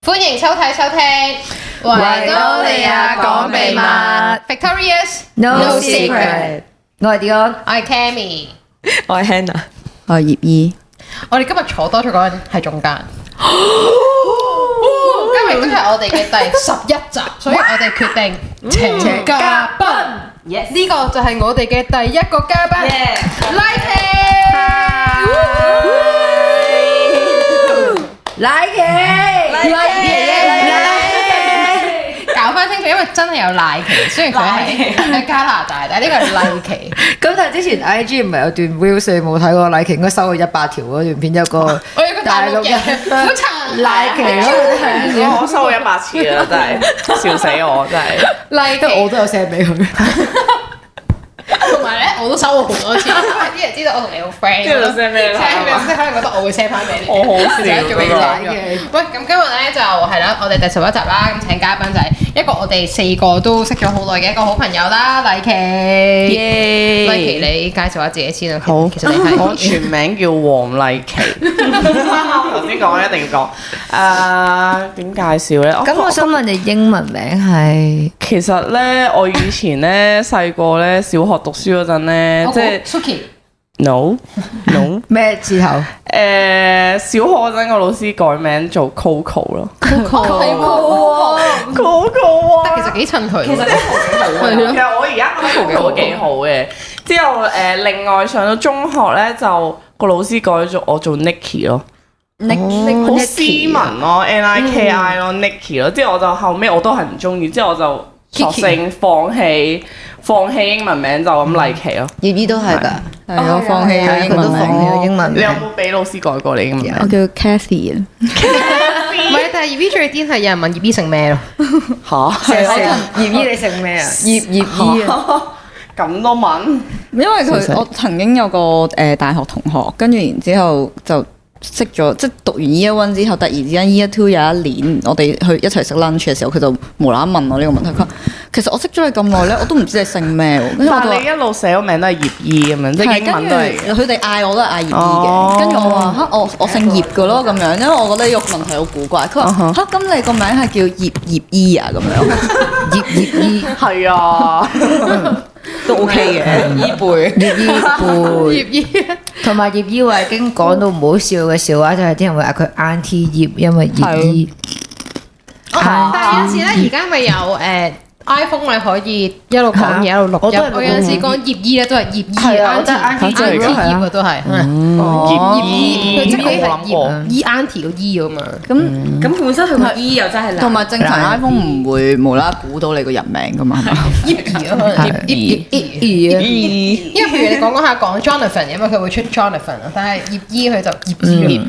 歡迎收睇收聽維多利亞講秘密 Victorious No Secret。我係 Dion，我係 Cammy，我係 Hannah，我係葉姨。我哋今日坐多咗個人喺中間。今日都係我哋嘅第11集，所以我哋決定請嘉賓。呢個就係我哋嘅第一個嘉賓 Nike，搞翻清楚，因為真係有賴奇，雖然佢係喺加拿大，但係呢個係賴奇。咁但係之前 IG 唔係有段 reels 你冇睇過？Nike 應該收咗100條嗰段片，有個我有個大陸人好殘Nike咯，我收咗100次啦，真係笑死我，真係。賴奇我都有 send 俾佢。同埋咧，我都收過好多次，因為啲人知道我同你好 friend，跟住就 send 俾你，send 俾即係可能覺得我會 send 翻俾你。我好笑做咩嘅？喂，咁今日咧就係啦，我哋第11集啦，咁請嘉賓就係一個我哋4個都識咗好耐嘅一個好朋友啦，麗琪。麗琪，你介紹下自己先啊。好，其實你係我全名叫黃麗琪。頭先講一定要講。點介紹咧？咁我想問你英文名係？其實咧，我以前咧細個咧小學讀書嗰陣咧，即係 Suki。no 咩之後？小學嗰陣個老師改名做 Coco 咯。Coco 啊， Coco 啊，其實幾襯佢。其實其實我而家覺得 Coco 幾好嘅。之後另外上到中學咧，就個老師改咗我做 Niki 咯。好斯文咯，Niki 咯，Niki 咯。之後我就後尾我都係唔中意，之後我就索性放棄英文名，就咁麗琪咯。葉姨都係㗎，係我放棄咗英文名。放棄咗英文名。你有冇俾老師改過你英文名？我叫 Cathy 啊。唔係，但係葉姨最癲係有人問葉姨姓咩咯？嚇！葉姨你姓咩啊？葉姨啊！咁都問？因為我曾經有個大學同學，跟住然之後就識咗，即係讀完 Year One 之後，突然之間 Year Two 有一年，我哋去一齊食 lunch 嘅時候，佢就無啦啦問我呢個問題。佢話：其實我識咗你咁耐咧，我都唔知你姓咩喎。跟住我就話但係你一路寫個名都係葉姨咁樣，即係英文都係。佢哋嗌我都係嗌葉姨嘅，跟住我話嚇我姓葉嘅咯咁樣，因為我覺得呢個問題好古怪。佢話嚇咁你個名係叫葉姨啊咁樣，葉姨係啊。都 OK 嘅，葉貝。葉姨。同埋葉姨話已經講到唔好笑嘅笑話，就係啲人會嗌佢 Auntie 葉，因為葉姨。但係有時咧，而家咪有iPhone 咪可以一路講嘢一路錄音。我有陣時講葉姨咧都係葉姨，Auntie 葉啊都係。葉姨，佢即係葉姨 Auntie 個姨咁樣。咁本身佢個 E 又真係同埋正常 iPhone 唔會無啦啦估到你個人名噶嘛，係嘛？葉因為譬如你講下講 Jonathan，因為佢會出 Jonathan 啊，但係葉姨佢就葉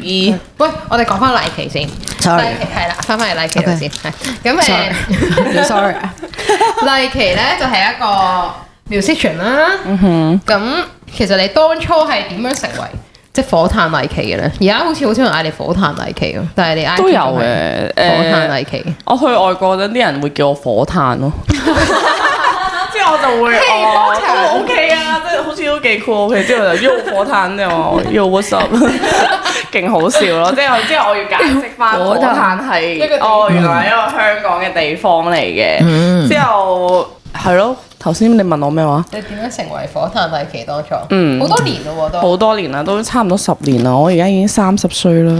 姨。喂，我哋講翻麗琪先。Sorry，係啦，翻嚟麗琪度先。咁sorry。麗琪咧就係一個 musician 啦。咁其實你當初係點樣成為即係火炭麗琪嘅咧？而家好似好少人嗌你火炭麗琪咯，但係你 I G 都有嘅。火炭麗琪。我去外國嗰陣，啲人會叫我火炭咯。之後我就會都 OK 啊，即係好似都幾 cool。之後就 Yo 火炭之後 Yo what's up，勁好笑咯。之後我要解釋翻火炭係原來係一個香港嘅地方嚟嘅。之後係咯，頭先你問我咩話？你點樣成為火炭麗琪當初？好多年咯喎都。好多年啦，都差唔多10年啦。我而家已經30歲啦。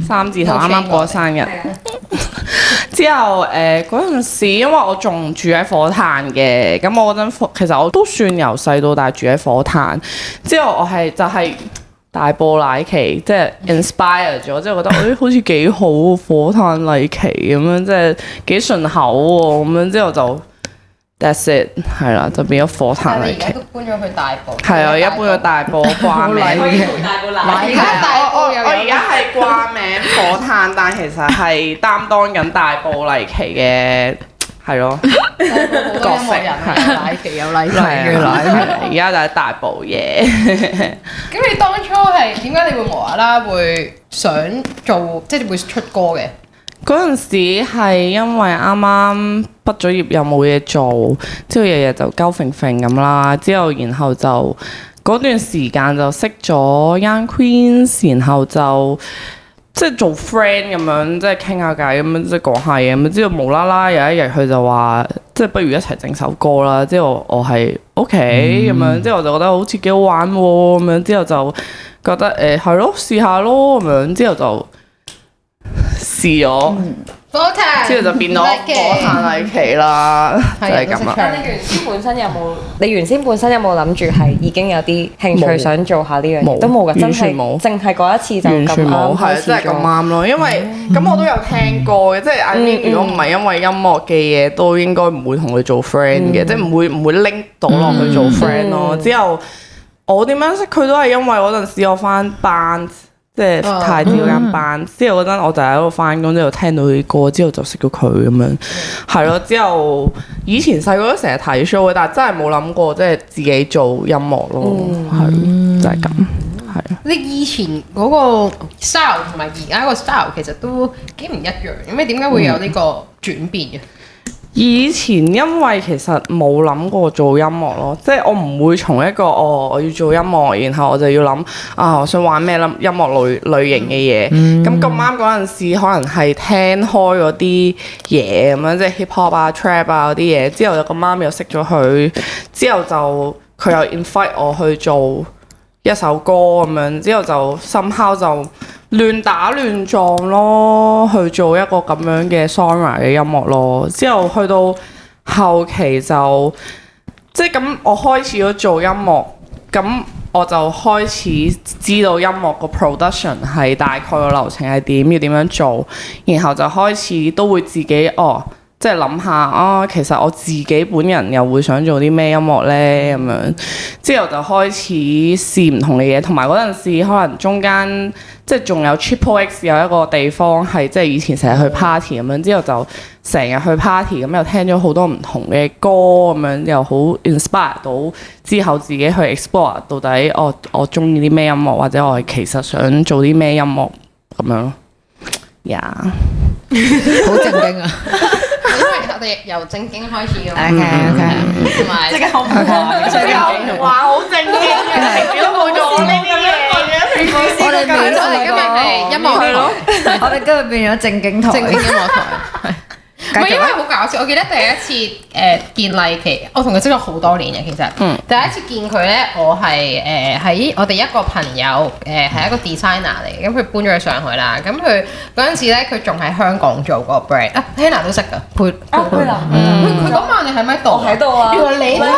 3字頭啱啱過生日。之後嗰陣時，因為我仲住喺火炭嘅，咁我嗰陣其實我都算由細到大住喺火炭。之後我就係大埔麗琪，即係 inspire 咗，即係覺得好似幾好火炭麗琪咁樣，即係幾順口喎咁樣。之後就 that's it 係啦，就變咗火炭麗琪。但係你而家都搬咗去大埔。係啊，而家搬咗大埔掛名。我而家係掛名火炭，但其實係擔當緊大埔麗琪嘅，係咯角色。麗琪有麗琪嘅而家就係大埔嘢。咁你當初係點解你會無啦啦會想做，即係會出歌嘅？嗰陣時係因為啱啱畢咗業又冇嘢做，之後日日就鳩揈揈咁啦，之後然後就嗰段時間就識咗 Young Queens，然後就即係做 friend 咁樣，即係傾下偈咁樣，即係講下嘢咁樣。之後無啦啦有一日佢就話，即係不如一齊整首歌啦。之後我係 OK 咁樣，之後我就覺得好似幾好玩喎咁樣。之後就覺得係咯，試下咯咁樣。之後就試咗。之後就變咗火炭麗琪啦，就係咁啦。但你原先本身有冇諗住係已經有啲興趣想做下呢樣嘢？都冇嘅，真係冇，淨係嗰一次就咁啱開始做。真係咁啱咯，因為咁我都有聽歌嘅，即係 I mean 如果唔係因為音樂嘅嘢，都應該唔會同佢做 friend 嘅，即係唔會 link 到落去做 friend 咯。之後我點樣識佢都係因為嗰陣時我翻班。即係太子嗰間班，之後嗰陣我就喺度翻工，之後聽到佢啲歌，之後就識咗佢咁樣，係咯。之後以前細個都成日睇 show 嘅，但係真係冇諗過即係自己做音樂咯，係就係咁，係。你以前嗰個 style 同埋而家個 style 其實都幾唔一樣，咁你點解會有呢個轉變嘅？以前因為其實冇諗過做音樂咯，即係我唔會從一個我要做音樂，然後我就要諗我想玩咩音樂類型嘅嘢。咁咁啱嗰陣時，可能係聽開嗰啲嘢咁樣，即係 hip hop 啊、trap 啊嗰啲嘢。之後就咁啱又識咗佢，之後就佢又 invite 我去做一首歌咁樣，之後就somehow就亂打亂撞咯，去做一個咁樣嘅 genre 嘅音樂咯。之後去到後期就即係咁，我開始咗做音樂，咁我就開始知道音樂個 production 係大概個流程係點，要點樣做，然後就開始都會自己即係諗下其實我自己本人又會想做啲咩音樂呢？咁樣，之後就開始試唔同嘅嘢，同埋嗰陣時可能中間即係仲有 Triple X 有一個地方係即係以前成日去 party 咁樣，之後就成日去 party 咁又聽咗好多唔同嘅歌咁樣，又好 inspire 到之後自己去 explore 到底我中意啲咩音樂，或者我係其實想做啲咩音樂咁樣咯。好正經啊！因為我哋由正經開始嘅嘛，同埋即刻好話好正經嘅，都冇做我呢啲嘢。我哋今日係音樂台，我哋今日變咗正經台，正經音樂台。唔係因為好搞笑，我記得第一次見麗琪，我同佢識咗好多年嘅其實。第一次見佢咧，我係喺我哋一個朋友係一個 designer 嚟嘅，咁佢搬咗去上海啦。咁佢嗰陣時咧，佢仲喺香港做個 brand。Hannah 都識㗎，佩林。佢嗰晚你喺咪度？我喺度啊！原來你都喺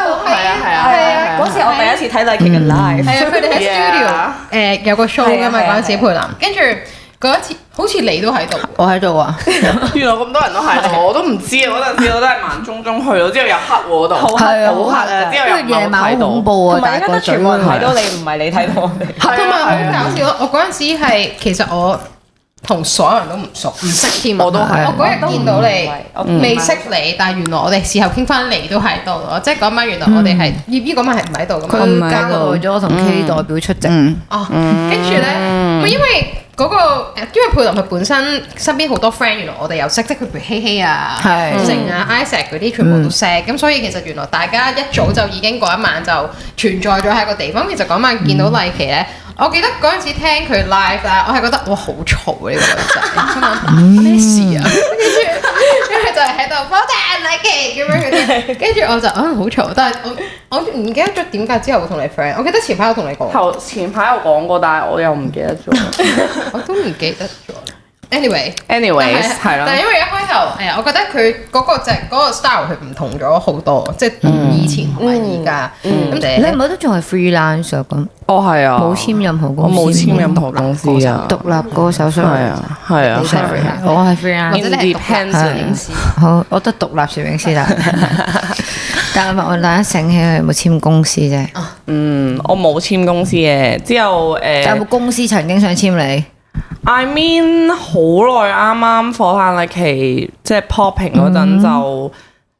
度，係啊！嗰次我第一次睇麗琪嘅 live。係啊，佢哋喺 studio 有個 show 㗎嘛，嗰陣時佩林，跟住。嗰一次好似你都喺度，我喺度啊！原來咁多人都喺度，我都唔知啊！嗰陣時我都係盲中中去到，之後又黑喎嗰度，係啊，好黑啊！之後又夜晚好恐怖啊！同埋應該全部人睇到你，唔係你睇到我哋。同埋好搞笑咯！我嗰陣時係其實我同所有人都唔熟，唔識添。我都係。我嗰日見到你，未識你，但係原來我哋事後傾翻你都喺度咯。即係嗰晚原來我哋係葉姨嗰晚係唔喺度㗎嘛？佢交代咗我同 K 代表出席。跟住咧，因為。嗰個因為佩林佢本身身邊好多 friend，原來我哋又識，即係佢譬如希希啊、成啊、Isaac 嗰啲全部都識，咁所以其實原來大家一早就已經嗰一晚就存在咗喺個地方。其實嗰晚見到麗琪咧，我記得嗰陣時聽佢 live 啦，我係覺得哇好嘈呢個女仔，心諗咩事啊？跟住就係喺度火炭麗琪咁樣嗰啲，跟住我就好嘈，但係我唔記得咗點解之後會同你 friend。我記得前排我同你講，前排有講過，但係我又唔記得咗。我都唔記得咗。anyways 係咯。但係因為一開頭我覺得佢嗰個就係嗰個 style 佢唔同咗好多，即係以前同埋而家。咁你唔係都仲係 freelance 咁？係啊，冇簽任何公司，我冇簽任何公司啊。獨立歌手係啊，我係 freelance，或者你係獨立攝影師。好，我覺得獨立攝影師啦。但係我突然醒起佢有冇簽公司啫？我冇簽公司嘅。之後有冇公司曾經想簽你？ I mean 好耐啱啱火炭麗琪即係 popping 嗰陣就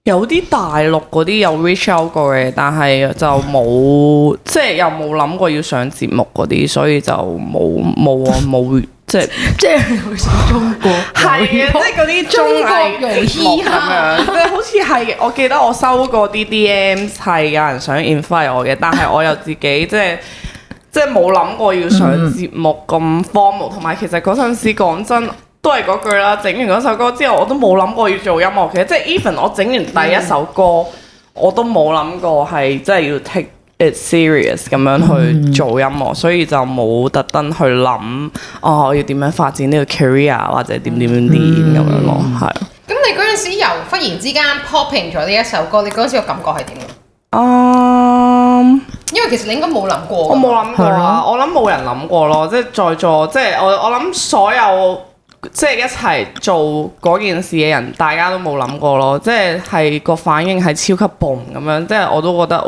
有啲大陸嗰啲有 reach out 過嘅，但係就冇即係又冇諗過要上節目嗰啲，所以就冇即係好似中國係啊，即係嗰啲中國遊戲咁樣，即係好似係我記得我收過啲 DMs 係有人想 invite 我嘅，但係我又自己即係即係冇諗過要上節目咁荒謬，同埋其實嗰陣時講真都係嗰句啦，整完嗰首歌之後我都冇諗過要做音樂嘅，即係 even 我整完第一首歌，我都冇諗過係真係要 take it serious 咁樣去做音樂，所以就冇特登去諗我要點樣發展呢個 career 或者點咁樣咯，係。咁你嗰陣時由忽然之間 popping 咗呢一首歌，你嗰陣時個感覺係點啊？因為其實你應該冇諗過。我冇諗過啊！我諗冇人諗過咯，即係在座，即係我諗所有即係一齊做嗰件事嘅人，大家都冇諗過咯。即係個反應係超級 boom 咁樣，即係我都覺得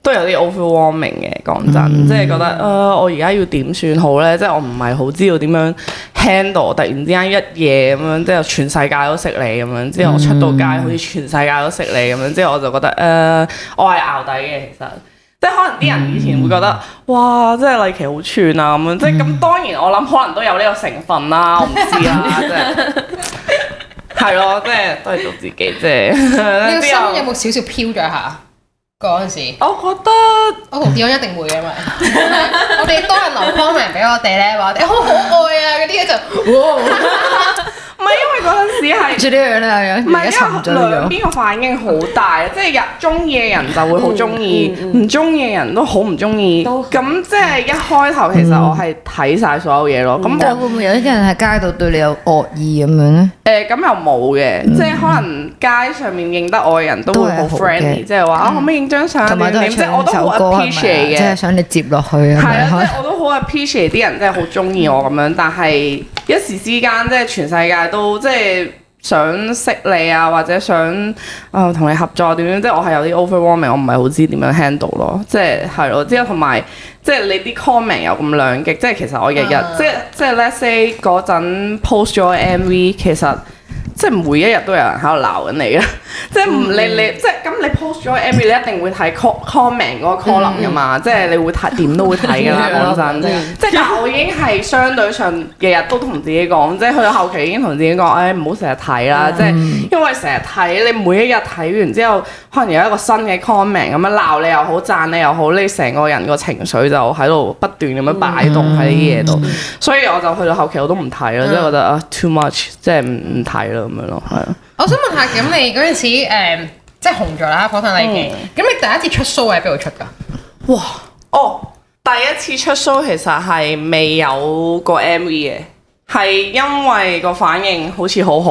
都有啲 overwhelming 嘅。講真，即係覺得我而家要點算好咧？即係我唔係好知道點樣 handle 突然之間一夜咁樣，即係全世界都識你咁樣，之後我出到街好似全世界都識你咁樣，之後我就覺得我係淆底嘅其實。即係可能啲人以前會覺得，哇！即係麗琪好串啊咁樣，即係咁當然我諗可能都有呢個成分啦，我唔知啦，即係係咯，即係都係做自己即係。你個心有冇少少飄咗一下嗰陣時？我覺得我同 Dion 一定會嘅嘛，我哋多人留 comment 俾我哋咧，話我哋好可愛啊嗰啲嘢就哇！唔係因為嗰陣時係住呢樣咧，唔係因為兩邊個反應好大，即係中意嘅人就會好中意，唔中意嘅人都好唔中意。咁即係一開頭其實我係睇晒所有嘢咯。咁但係會唔會有啲人喺街度對你有惡意咁樣咧？咁又冇嘅，即係可能街上面認得我嘅人都會好 friendly，即係話可唔可以影張相？同埋都係即係我都好 appreciate 嘅，即係想你接落去啊。係啊，即係我都好 appreciate 啲人真係好中意我咁樣，但係一時之間即係全世界都即係想識你啊，或者想同你合作點樣，即係我係有啲 overwhelming，我唔係好知點樣 handle 咯，即係咯，之後同埋即係你啲 comment 又咁兩極，即係其實我日日即係 let's say 嗰陣 post 咗 MV， 其實即係每一日都有人喺度鬧緊你嘅，即係你即係咁你 post 咗 MV， 你一定會睇 comment 嗰個 column 噶嘛，即係你會睇點都會睇㗎啦，講真，即係但係我已經係相對上日日都同自己講，即係去到後期已經同自己講，唔好成日睇啦，即係因為成日睇你每一日睇完之後，可能有一個新嘅 comment 咁樣鬧你又好，讚你又好，你成個人個情緒就喺度不斷咁樣擺動喺呢啲嘢度，所以我就去到後期我都唔睇啦，即係覺得too much， 即係唔睇啦。咁樣咯，係啊！我想問下，咁你嗰陣時即係紅咗啦，火炭麗琪。咁你第一次出 show 喺邊度出㗎？哇！第一次出 show 其實係未有個 MV 嘅，係因為個反應好似好好，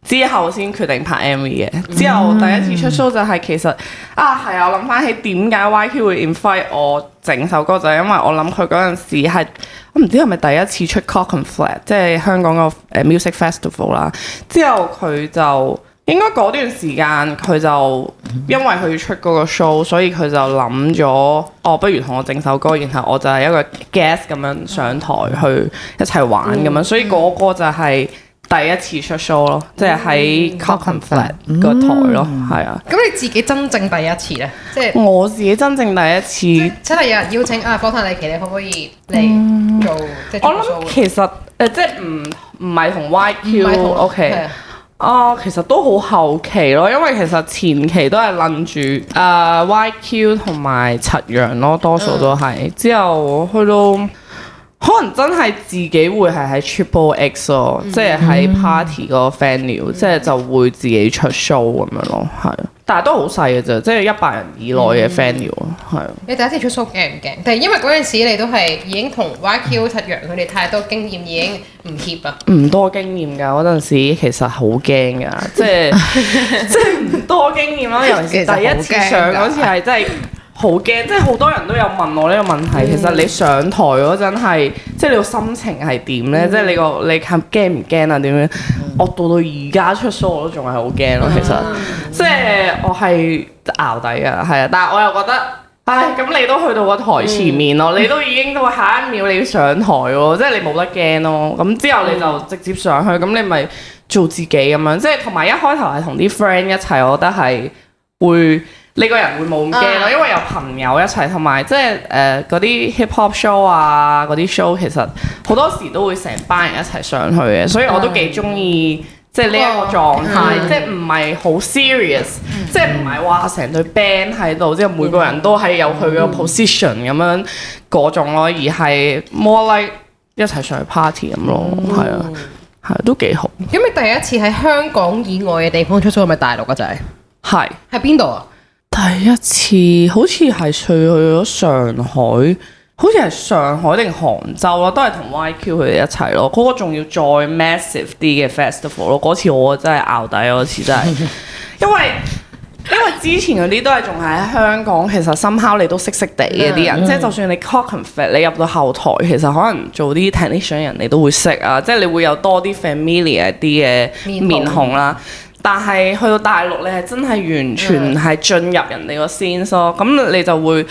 之後先決定拍 MV 嘅。之後第一次出 show 就係其實係啊！我諗翻起點解 YQ 會 invite 我整首歌，就係因為我諗佢嗰陣時係我唔知係咪第一次出 Clockenflap， 即係香港個music festival 啦。之後佢就應該嗰段時間佢就因為佢要出嗰個 show，所以佢就諗咗不如同我整首歌，然後我就係一個 guest 咁樣上台去一齊玩咁樣，所以嗰個就係第一次出 show 咯，即係喺 Clockenflap 個台咯，係啊。咁你自己真正第一次咧，即係我自己真正第一次，真係有人邀請火炭麗琪，你可唔可以嚟做？即係我諗其實即係唔係同 YQ OK。其實都好後期咯，因為其實前期都係諗住YQ 同埋陳陽咯，多數都係。之後去到可能真係自己會係喺 Triple X 咯，即係喺 party 個 venue，即係就會自己出 show 咁樣咯，係。但係都好細嘅啫，即係100人以內嘅 venue，係。你第一次出 show 驚唔驚？但係因為嗰陣時你都係已經同 YQ 陳陽佢哋太多經驗，已經唔怯啊。唔多經驗㗎，嗰陣時其實好驚㗎，即係唔多經驗咯。尤其是第一次上嗰次係真係好驚，即係好多人都有問我呢個問題。其實你上台嗰陣係，即係你個心情係點咧？即係你驚唔驚啊？點樣？我到而家出 show 我都仲係好驚咯。其實即係我係淆底㗎，係啊！但係我又覺得，咁你都去到個台前面咯，你都已經到下一秒你要上台喎，即係你冇得驚咯。咁之後你就直接上去，咁你咪做自己咁樣。即係同埋一開頭係同啲 friend 一齊，我覺得係會。你個人會冇咁驚咯，因為有朋友一齊，同埋即係嗰啲 hip hop show 啊，嗰啲 show 其實好多時都會成班人一齊上去嘅，所以我都幾中意即係呢一個狀態，即係唔係好 serious，即係唔係話成隊 band 喺度，即係每個人都係有佢嘅 position 咁樣嗰種咯，而係 more like 一齊上去 party 咁咯，係啊，係都幾好。咁你第一次喺香港以外嘅地方出 show 係咪大陸啊？就係喺邊度啊？第一次好似係去咗上海。好似係上海定杭州咯，都係同 YQ 佢哋一齊咯。嗰個仲要再 massive 啲嘅 festival 咯。嗰次我真係拗底，嗰次真係，因為之前嗰啲都係仲係喺香港，其實somehow你都識地嘅啲人，即係就算你 Clockenflap 你入到後台，其實可能做啲 technician 人你都會識啊，即係你會有多啲 familiar 啲嘅面孔啦。但係去到大陸，你係真係完全係進入人哋個 scene 咯，咁你就會。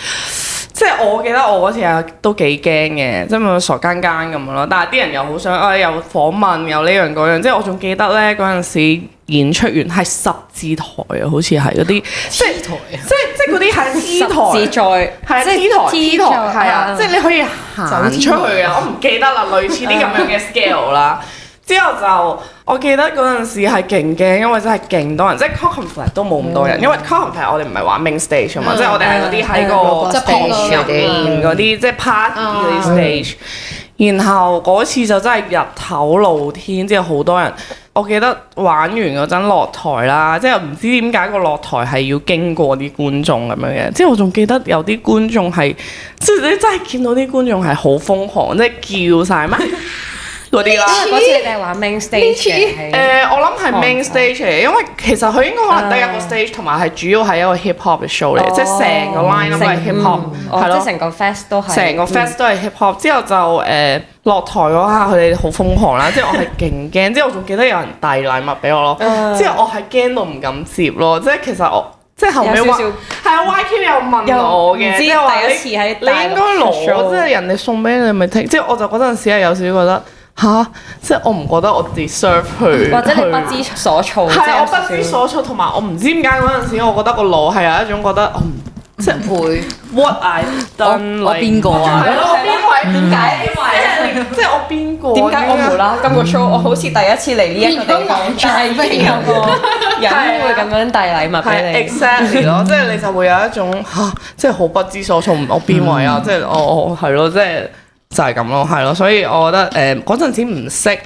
即係我記得我嗰次係都幾驚嘅，即係咪傻更更咁樣咯。但係啲人又好想，又訪問又呢樣嗰樣。即係我仲記得咧嗰陣時演出完係十字台啊，好似係嗰啲即係嗰啲係 T 台，十字在係啊 T 台係啊，即係你可以行出去啊。我唔記得啦，類似啲咁樣嘅 scale 啦。之後就我記得嗰陣時係勁驚，因為真係勁多人，即係 Clockenflap 都冇咁多人，因為 Clockenflap 我哋唔係玩 main stage 啊嘛，即係我哋係嗰啲喺個 stage 入面嗰啲，即係 party 嗰啲 stage。然後嗰次就真係日頭露天，之後好多人。我記得玩完嗰陣落台啦，即係唔知點解個落台係要經過啲觀眾咁樣嘅。之後我仲記得有啲觀眾係，即係你真係見到啲觀眾係好瘋狂，即係叫晒咩？嗰啲啦，嗰次你係玩 main stage 嘅，我諗係 main stage 嚟，因為其實佢應該可能得一個 stage，同埋係主要係一個 hip hop 嘅 show 嚟，即係成個 line 都係 hip hop，係咯，即係成個 fest 都係，成個 fest 都係 hip hop。之後就落台嗰下，佢哋好瘋狂啦，即係我係勁驚，之後我仲記得有人遞禮物俾我咯，之後我係驚到唔敢接咯，即係其實我。即係後尾話係啊 YQ 有問我嘅，即係話第一次喺你應該攞，即係人哋送俾你咪聽。即係我就嗰陣時係有少少覺得吓，即係我唔覺得我 deserve 去，或者你不知所措。係我不知所措，同埋我唔知點解嗰陣時，我覺得個腦係有一種覺得我唔即係會 what I done，我邊個啊？係咯，我邊位？點解？因為即係我邊個？點解我無啦？今個 show 我好似第一次嚟呢一個地方，但係邊有個人會咁樣遞禮物俾你？Exactly 咯，即係你就會有一種嚇，即係好不知所措，我邊位啊？即係我係咯，即係就係咁咯，係咯，所以我覺得嗰陣時唔識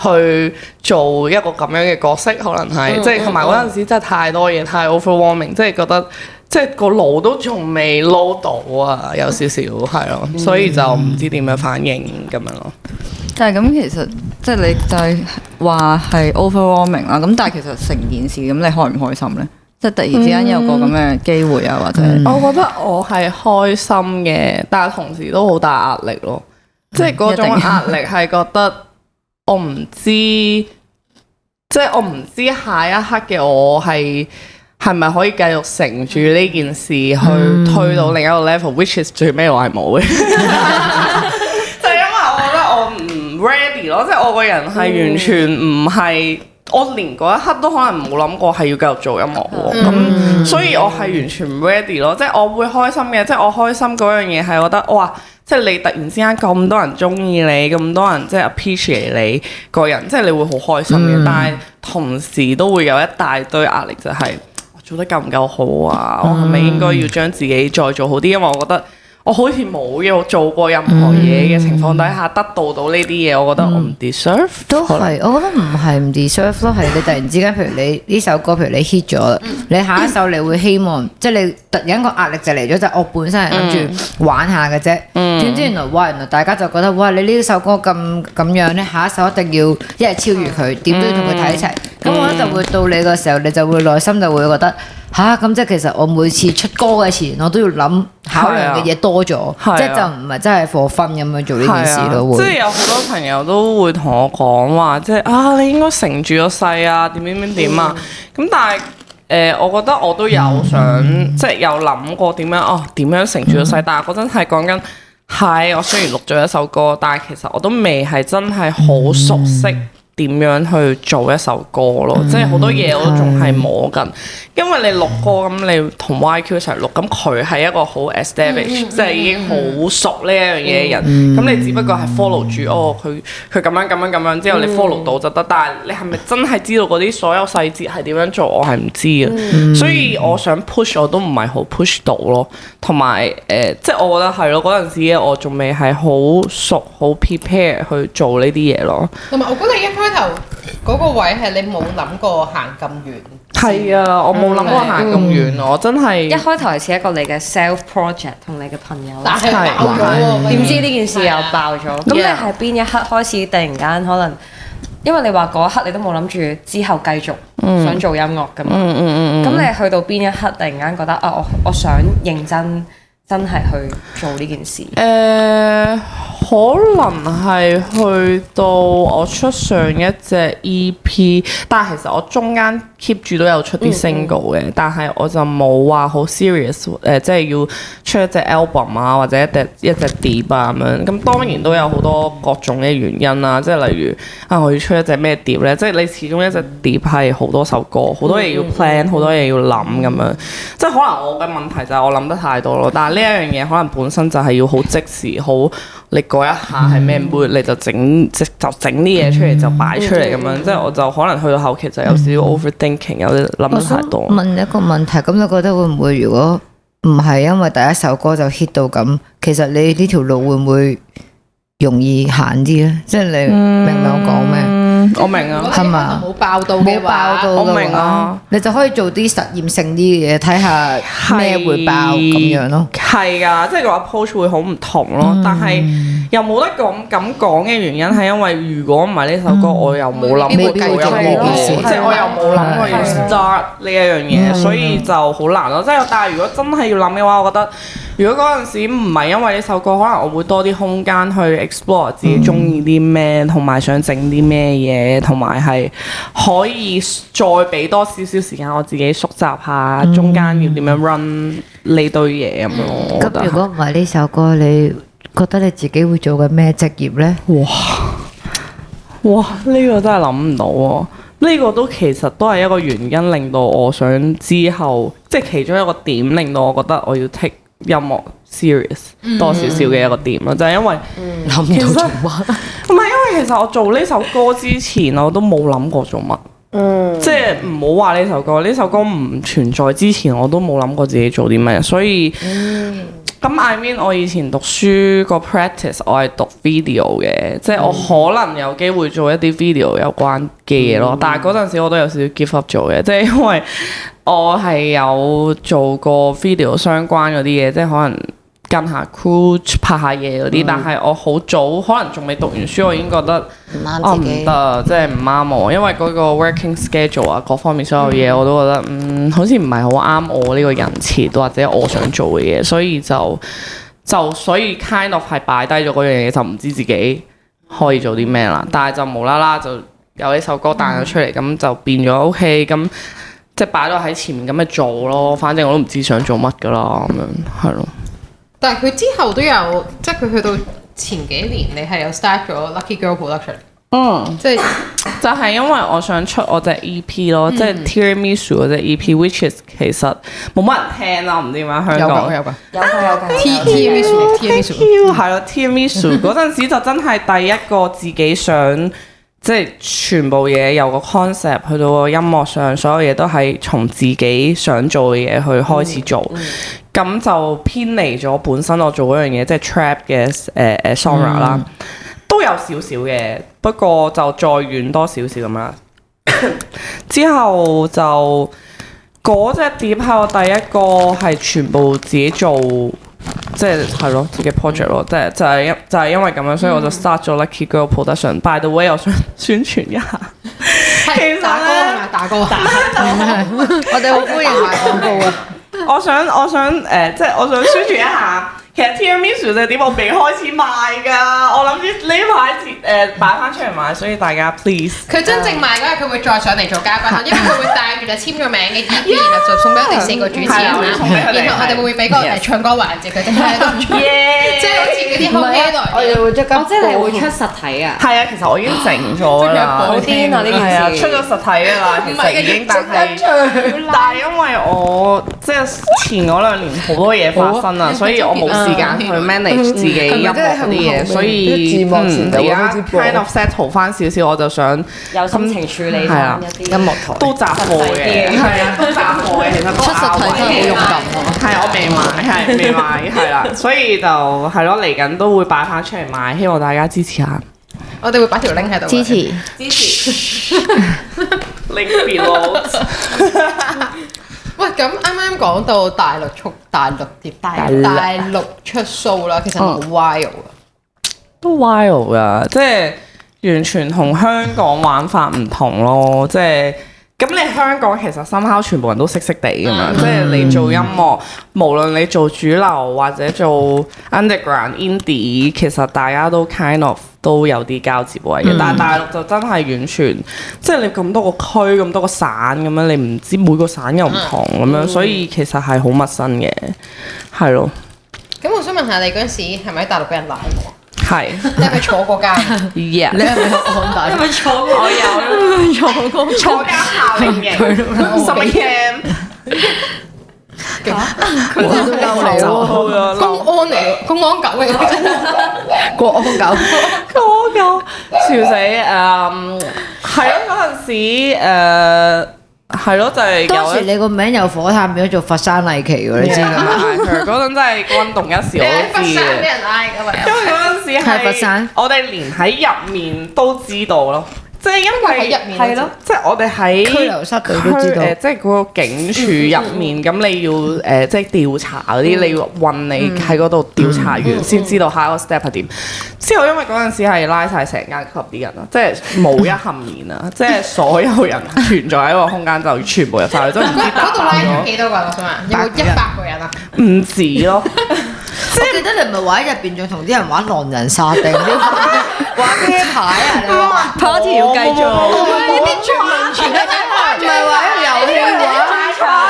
去做一個咁樣嘅角色，可能係即係同埋嗰陣時真係太多嘢，太 overwhelming，即係覺得。即係個腦都仲未撈到啊，有少少係咯，所以就唔知點樣反應咁樣咯。但係咁其實即係你就係話係 overwhelming 啦，咁但係其實成件事咁你開唔開心咧？即係突然之間有個咁嘅機會啊，或者我覺得我係開心嘅，但係同時都好大壓力咯。即係嗰種壓力係覺得我唔知，即係我唔知下一刻嘅我係咪可以繼續乘住呢件事去推到另一個 level，which is 最尾我係冇嘅，就係因為我覺得我唔 ready 咯，即係我個人係完全唔係，我連嗰一刻都可能冇諗過係要繼續做音樂喎，咁所以我係完全唔 ready 咯，即係我會開心嘅，即係我開心嗰樣嘢係覺得哇，即係你突然之間咁多人中意你，咁多人即係 appreciate 你個人，即係你會好開心嘅，但係同時都會有一大堆壓力就係。做得夠唔夠好啊？我係咪應該要將自己再做好啲？因為我覺得我好似冇要做過任何嘢嘅情況底下得到呢啲嘢，我覺得我唔 deserve。都係，我覺得唔係唔 deserve 咯，係你突然之間，譬如你呢首歌，譬如你 hit 咗啦，你下一首你會希望，即係你突然個壓力就嚟咗，就我本身係諗住玩下嘅啫。點知原來大家就覺得哇，你呢首歌咁樣咧，下一首一定要一係超越佢，點都要同佢睇一齊。咁我咧就會到你個時候，你就會內心就會覺得咁即係其實我每次出歌嘅前，我都要考量嘅嘢多咗，即係就唔係真係for fun咁樣做呢件事咯。即係有好多朋友都會同我講話，即係你應該乘住個勢啊，點啊。咁但係我覺得我都有想，即係有諗過點樣乘住個勢，但係嗰陣係講緊我雖然錄咗一首歌，但係其實我都未係真係好熟悉點樣去做一首歌咯，即係好多嘢我都仲係摸緊，因為你錄歌咁，你同 YQ 一齊錄，咁佢係一個好 establish，即係已經好熟呢一樣嘢嘅人，咁你只不過係 follow 住佢咁樣之後你 follow 到就得，但係你係咪真係知道嗰啲所有細節係點樣做，我係唔知嘅，所以我想 push 我都唔係好 push 到咯，同埋即係我覺得係咯，嗰陣時嘅我仲未係好熟好 prepare 去做呢啲嘢咯，同埋我覺得你一開頭嗰個位係你冇諗過行咁遠。係啊，我冇諗過行咁遠，我真係一開頭係似一個你嘅 self project 同你嘅朋友，但係爆咗喎，點知呢件事又爆咗？咁你係邊一刻開始突然間可能？因為你話嗰一刻你都冇諗住之後繼續想做音樂㗎嘛，咁你去到邊一刻突然間覺得啊，我想認真係去做呢件事？可能係去到我出上一隻 EP，但係其實我中間 keep 住都有出啲 single 嘅，但係我就冇話好 serious，即係要出一隻 album 啊，或者一隻碟啊咁樣。咁當然都有好多各種嘅原因啦，即係例如啊，我要出一隻咩碟呢？即係你始終一隻碟係好多首歌，好多嘢要 plan，好多嘢要諗咁樣。即係可能我嘅問題就係我諗得太多咯，但係呢一樣嘢可能本身就係要好即時，好你嗰一下係咩 mood，你就整啲嘢出嚟就擺出嚟咁樣。即係我就可能去到後期就有少少 overthinking，有啲諗得太多。問一個問題，咁你覺得會唔會如果唔係因為第一首歌就 hit 到咁，其實你呢條路會唔會容易行啲咧？即係你明唔明我講咩？我明啊，係嘛？冇爆到冇爆到，我明啊，你就可以做啲實驗性啲嘅嘢，睇下咩會爆咁樣咯。係㗎，即係個 approach 會好唔同咯。但係又冇得咁講嘅原因係因為如果唔係呢首歌，我又冇諗過做音樂，即係我又冇諗過要 start 呢一樣嘢，所以就好難咯。即係但係如果真係要諗嘅話，我覺得如果嗰陣時唔係因為呢首歌，可能我會多啲空間去 explore 自己中意啲咩，同埋想整啲咩嘢，同埋係可以再俾多少少時間我自己熟習下中間要點樣 run 呢堆嘢咁咯。咁如果唔係呢首歌，你覺得你自己會做緊咩職業呢？哇！呢個真係諗唔到喎。呢個都其實都係一個原因，令到我想之後即係其中一個點，令到我覺得我要 take 音樂 serious 多少少嘅一個點咯，就係因為諗唔到做乜？唔係因為其實我做呢首歌之前，我都冇諗過做乜。即係唔好話呢首歌，呢首歌唔存在之前，我都冇諗過自己做啲咩，所以咁 I mean 我以前讀書個 practice 我係讀 video 嘅，即係我可能有機會做一啲 video 有關嘅嘢咯，但係嗰陣時我都有少少 give up 做嘅，即係因為我係有做過 video 相關嗰啲嘢，即係可能跟下 crew 拍下嘢嗰啲，但係我好早可能仲未讀完書，我已經覺得唔啱自己，唔得，即係唔啱我，因為嗰個 working schedule 啊，各方面所有嘢我都覺得好似唔係好啱我呢個人設或者我想做嘅嘢，所以所以 kind of 係擺低咗嗰樣嘢，就唔知自己可以做啲咩啦。但係就無啦啦就有呢首歌彈咗出嚟，咁就變咗 OK，咁即係擺咗喺前面咁咪做咯。反正我都唔知想做乜噶啦，咁樣係咯。但係佢之後都有，即係佢去到前幾年，你係有 start 咗 Lucky Girl Production。即係就係因為我想出我隻 EP 咯，即係 Tiramisu 嗰隻 EP，which is 其實冇乜人聽啦，唔知點解香港有㗎。Tiramisu 係咯 Tiramisu 嗰陣時就真係第一個自己想即係全部嘢由個 concept 去到個音樂上，所有嘢都係從自己想做嘅嘢去開始做，咁就偏離咗本身我做嗰樣嘢，即係 trap 嘅genre 啦。都有少少嘅，不過就再遠多少少咁啦。之後就嗰隻碟係我第一個係全部自己做，即係咯自己 project 咯，就係因為咁樣，所以我就 start 咗 Lucky Girl Production。By the way， 我想宣傳一下，其實打歌，我哋好歡迎賣廣告啊！我想即係我想宣傳一下。其實 Tiramisu 隻碟我未開始賣㗎，我諗住呢排擺翻出嚟賣，所以大家 please。佢真正賣嗰日，佢會再上嚟做嘉賓，因為佢會帶住就簽咗名嘅 EP，然後就送俾我哋4個主持人啦。然後我哋會俾個唱歌環節佢哋喺度，即係好似嗰啲好期待。我哋會即刻，即係你會出實體啊？係啊，其實我已經整咗啦，好癲啊！呢件事出咗實體㗎啦，其實已經，但係因為我即係前嗰2年好多嘢發生啊，所以我冇時間去 manage 自己音樂嗰啲嘢，所以而家 kind of settle 翻少少，我就想有心情處理翻一啲音樂台都雜貨嘅，係啊，都雜貨嘅，其實出實體真係好勇敢喎。係我未買，係未買，係啦，所以就係咯，嚟緊都會擺翻出嚟賣，希望大家支持下。我哋會擺條 link 喺度。支持。link below。喂，咁啱啱講到大陸出 show 啦，其實好 wild 啊！都 wild 噶，即係完全同香港玩法唔同咯，即係咁你香港其實somehow全部人都識地噶嘛，即係你做音樂，無論你做主流或者做 underground indie， 其實大家都 kind of 都有啲交接位嘅，但係大陸就真係完全，即係你咁多個區咁多個省咁樣，你唔知每個省又唔同咁樣，所以其實係好陌生嘅，係咯。咁我想問下你嗰陣時係咪喺大陸俾人拉過？係，你係咪坐過監 yeah， 你係咪看大？係咪坐過？我有坐過坐監夏令營，summer camp。佢都嬲你喎，公安狗嚟嘅，國安狗，笑死係咯嗰陣時係咯就係當時你個名由火炭變咗做佛山麗琪喎，你知㗎嘛？嗰陣真係轟動一時，我都知嘅。俾人拉㗎嘛？因為嗰陣時係佛山我哋連喺入面都知道咯。即係因為喺入面係咯，即係我哋喺拘留室佢都知道即係嗰個警署入面，咁你要即係調查嗰啲，你要運你喺嗰度調查完先知道下一個 step 係點。之後因為嗰陣時係拉晒成間 club 啲人啦，即係無一幸免啊！即係所有人存在喺個空間就全部入晒去，都唔知嗰度拉咗幾多個我想問？有冇100個人啊？唔止咯。我記得你唔係話喺入邊仲同啲人玩狼人殺定玩啤牌啊？你話 party 要繼續，呢啲全民全嘅唔係玩遊戲玩，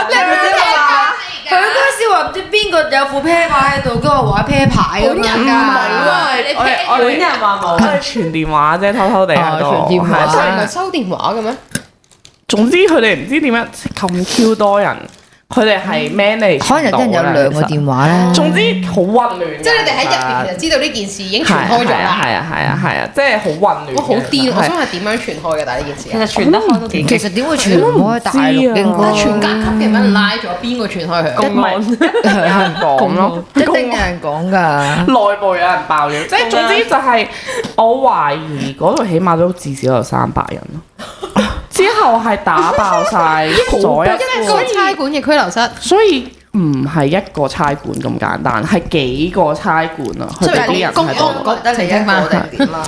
你唔知話佢嗰時話唔知邊個有副啤牌喺度，跟住玩啤牌咁樣㗎。本人話冇，我係傳電話啫，偷偷地喺度。傳電話所以唔係收電話嘅咩？總之佢哋唔知點樣咁 Q 多人。佢哋係 manage 可能有啲人有2個電話咧。總之好混亂。即係你哋喺入邊其實知道呢件事已經傳開咗啦。係啊，即係好混亂。哇！好癲！我想係點樣傳開嘅？但係呢件事其實傳得開都幾其實點會傳開大陸？應該全家級嘅俾人拉咗，邊個傳開佢？公安有人講咯，一定有人講㗎。內部有人爆料，即係總之就係我懷疑嗰度起碼都至少有300人咯。之後係打爆晒所有一個差館嘅拘留室，所以唔係一個差館咁簡單，係幾個差館啊！佢哋啲人喺度。覺得你一個定點啊？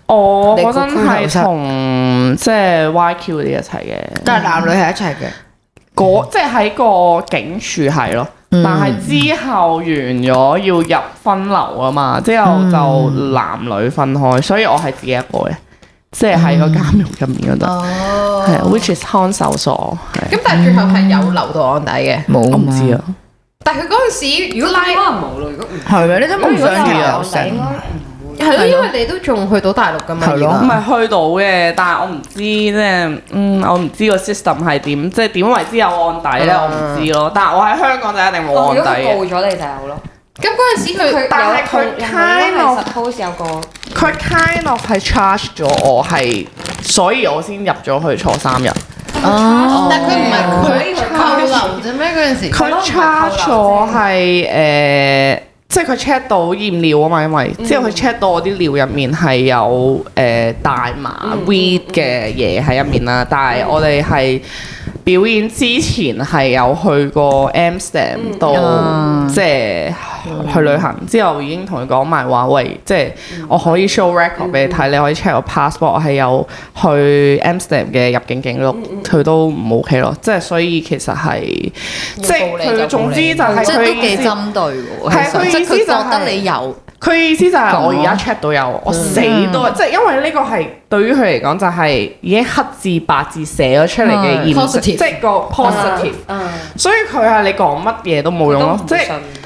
我嗰陣係同即係 YQ 嗰啲一齊嘅，但係男女係一齊嘅。即係喺個警署係咯，但係之後完咗要入分流啊嘛，之後就男女分開，所以我係自己一個嘅。即係喺個監獄入面嗰度，係 which is 看守所。咁但係最後係有留到案底嘅，冇我唔知啊。但係佢嗰陣時如果拉可能冇咯，如果唔係咪？你都冇想住有成係咯，因為你都仲去到大陸㗎嘛。係咯唔係去到嘅，但係我唔知即係我唔知個 system 係點，即係點為之有案底咧，我唔知咯。但係我喺香港就一定冇案底嘅。如果佢告咗你就有咯。咁嗰陣時佢，但係佢 kind of suppose 有個，佢 kind of 係 charge 咗我係，所以我先入咗去坐3日。哦，但係佢唔係佢扣留啫咩？嗰陣時佢 charge 咗係即係佢 check 到驗尿啊嘛，因為之後佢 check 到我啲尿入面係有大麻 weed 嘅嘢喺入面啦，但係我哋係表演之前係有去過 Amsterdam 度，即係去旅行，之後已經同佢講埋話，喂，即係我可以 show record 俾你睇，你可以 check 我 passport，我係有去 Amsterdam 嘅入境記錄，佢都唔 OK 咯。即係所以其實係即係佢總之就係即係佢都幾針對喎。係佢意思就覺得你有。佢意思就係我而家 check 到有，我死都即係因為呢個係對於佢嚟講就係已經黑字白字寫咗出嚟嘅驗證，即係個 positive，所以佢係你講乜嘢都冇用咯，即係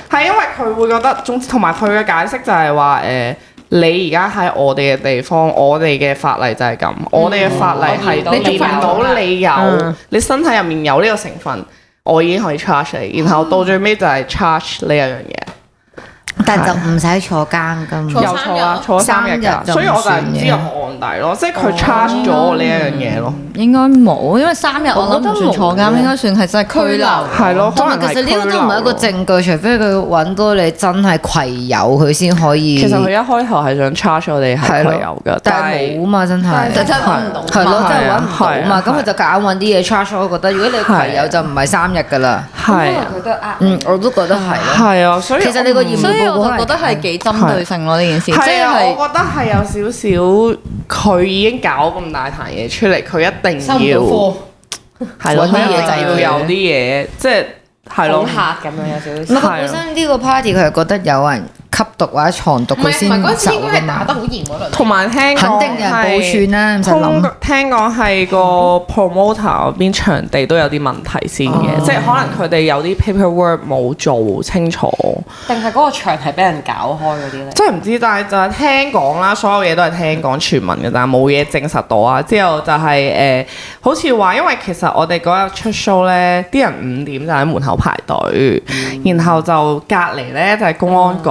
係因為佢會覺得總之同埋佢嘅解釋就係話你而家喺我哋嘅地方，我哋嘅法例就係咁，我哋嘅法例係你驗到你有，你身體入面有呢個成分，我已經可以 charge 你，然後到最尾就係 charge 呢一樣嘢。但就唔使坐監㗎嘛，有錯啊，坐3日㗎，所以我就係唔知有冇案底咯，即係佢 charge 咗我呢一樣嘢咯。應該冇，因為3日我諗唔算坐監，應該算係真係拘留。係咯，同埋其實呢個都唔係一個證據，除非佢揾到你真係攜有佢先可以。其實佢一開頭係想 charge 我哋係攜有㗎，但係冇啊嘛，真係就真係揾唔到。係咯，真係揾唔到啊嘛，咁佢就夾硬揾啲嘢 charge 我，覺得如果你攜有就唔係3日㗎啦。係，我都覺得係咯。係啊，所以其實你個驗所以我就覺得係幾針對性咯呢件事，即係我覺得係有少少佢已經搞咁大壇嘢出嚟，佢一定要係咯，佢一定要有啲嘢，即係係咯，嚇咁樣有少少。唔係佢本身呢個 party 佢係覺得有人吸毒或者藏毒佢先走㗎嘛，打得好嚴嗰輪。同埋聽講肯定有人報串啦，唔使諗。聽講係個 promoter 嗰邊場地都有啲問題先嘅，即係可能佢哋有啲 paperwork 冇做清楚，定係嗰個場係俾人搞開嗰啲咧？真係唔知，但係就係聽講啦，所有嘢都係聽講傳聞嘅，但係冇嘢證實到啊。之後就係好似話，因為其實我哋嗰日出 show 咧，啲人5點就喺門口排隊，然後就隔離咧就係公安局。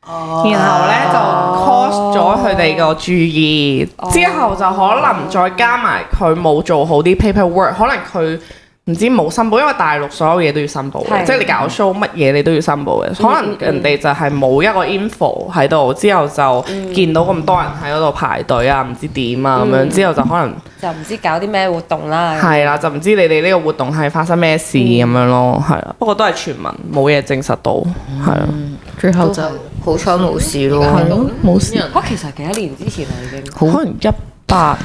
然後咧就 cause 咗佢哋個注意，之後就可能再加埋佢冇做好啲 paperwork，可能佢唔知冇申報，因為大陸所有嘢都要申報嘅，即係你搞 show 乜嘢你都要申報嘅。可能人哋就係冇一個 info 喺度，之後就見到咁多人喺嗰度排隊啊，唔知點啊咁樣，之後就可能就唔知搞啲咩活動啦。係啦，就唔知你哋呢個活動係發生咩事咁樣咯，係啦。不過都係傳聞，冇嘢證實到，係啊。最後就好彩冇事咯，冇事。其實幾多年之前啦已經。可能18、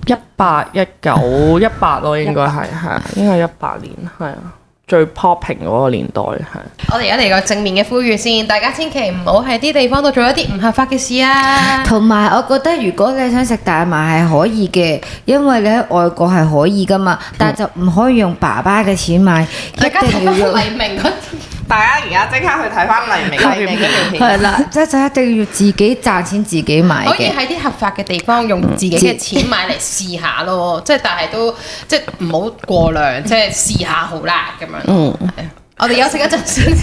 19、18咯，應該係啊，應該18年係啊，最 popping 嗰個年代係。我哋而家嚟個正面嘅呼籲先，大家千祈唔好喺啲地方度做一啲唔合法嘅事啊！同埋我覺得如果你想食大麻係可以嘅，因為你喺外國係可以噶嘛，但係就唔可以用爸爸嘅錢買，大家一定要用。黎明嗰大家而家即刻去睇翻黎明嗰條片。係啦，即係就一定要自己賺錢自己買可以嘅。喺啲合法嘅地方用自己嘅錢買嚟試下咯，即係但係都即係唔好過量，即係試下好啦咁樣。我哋休息一陣先。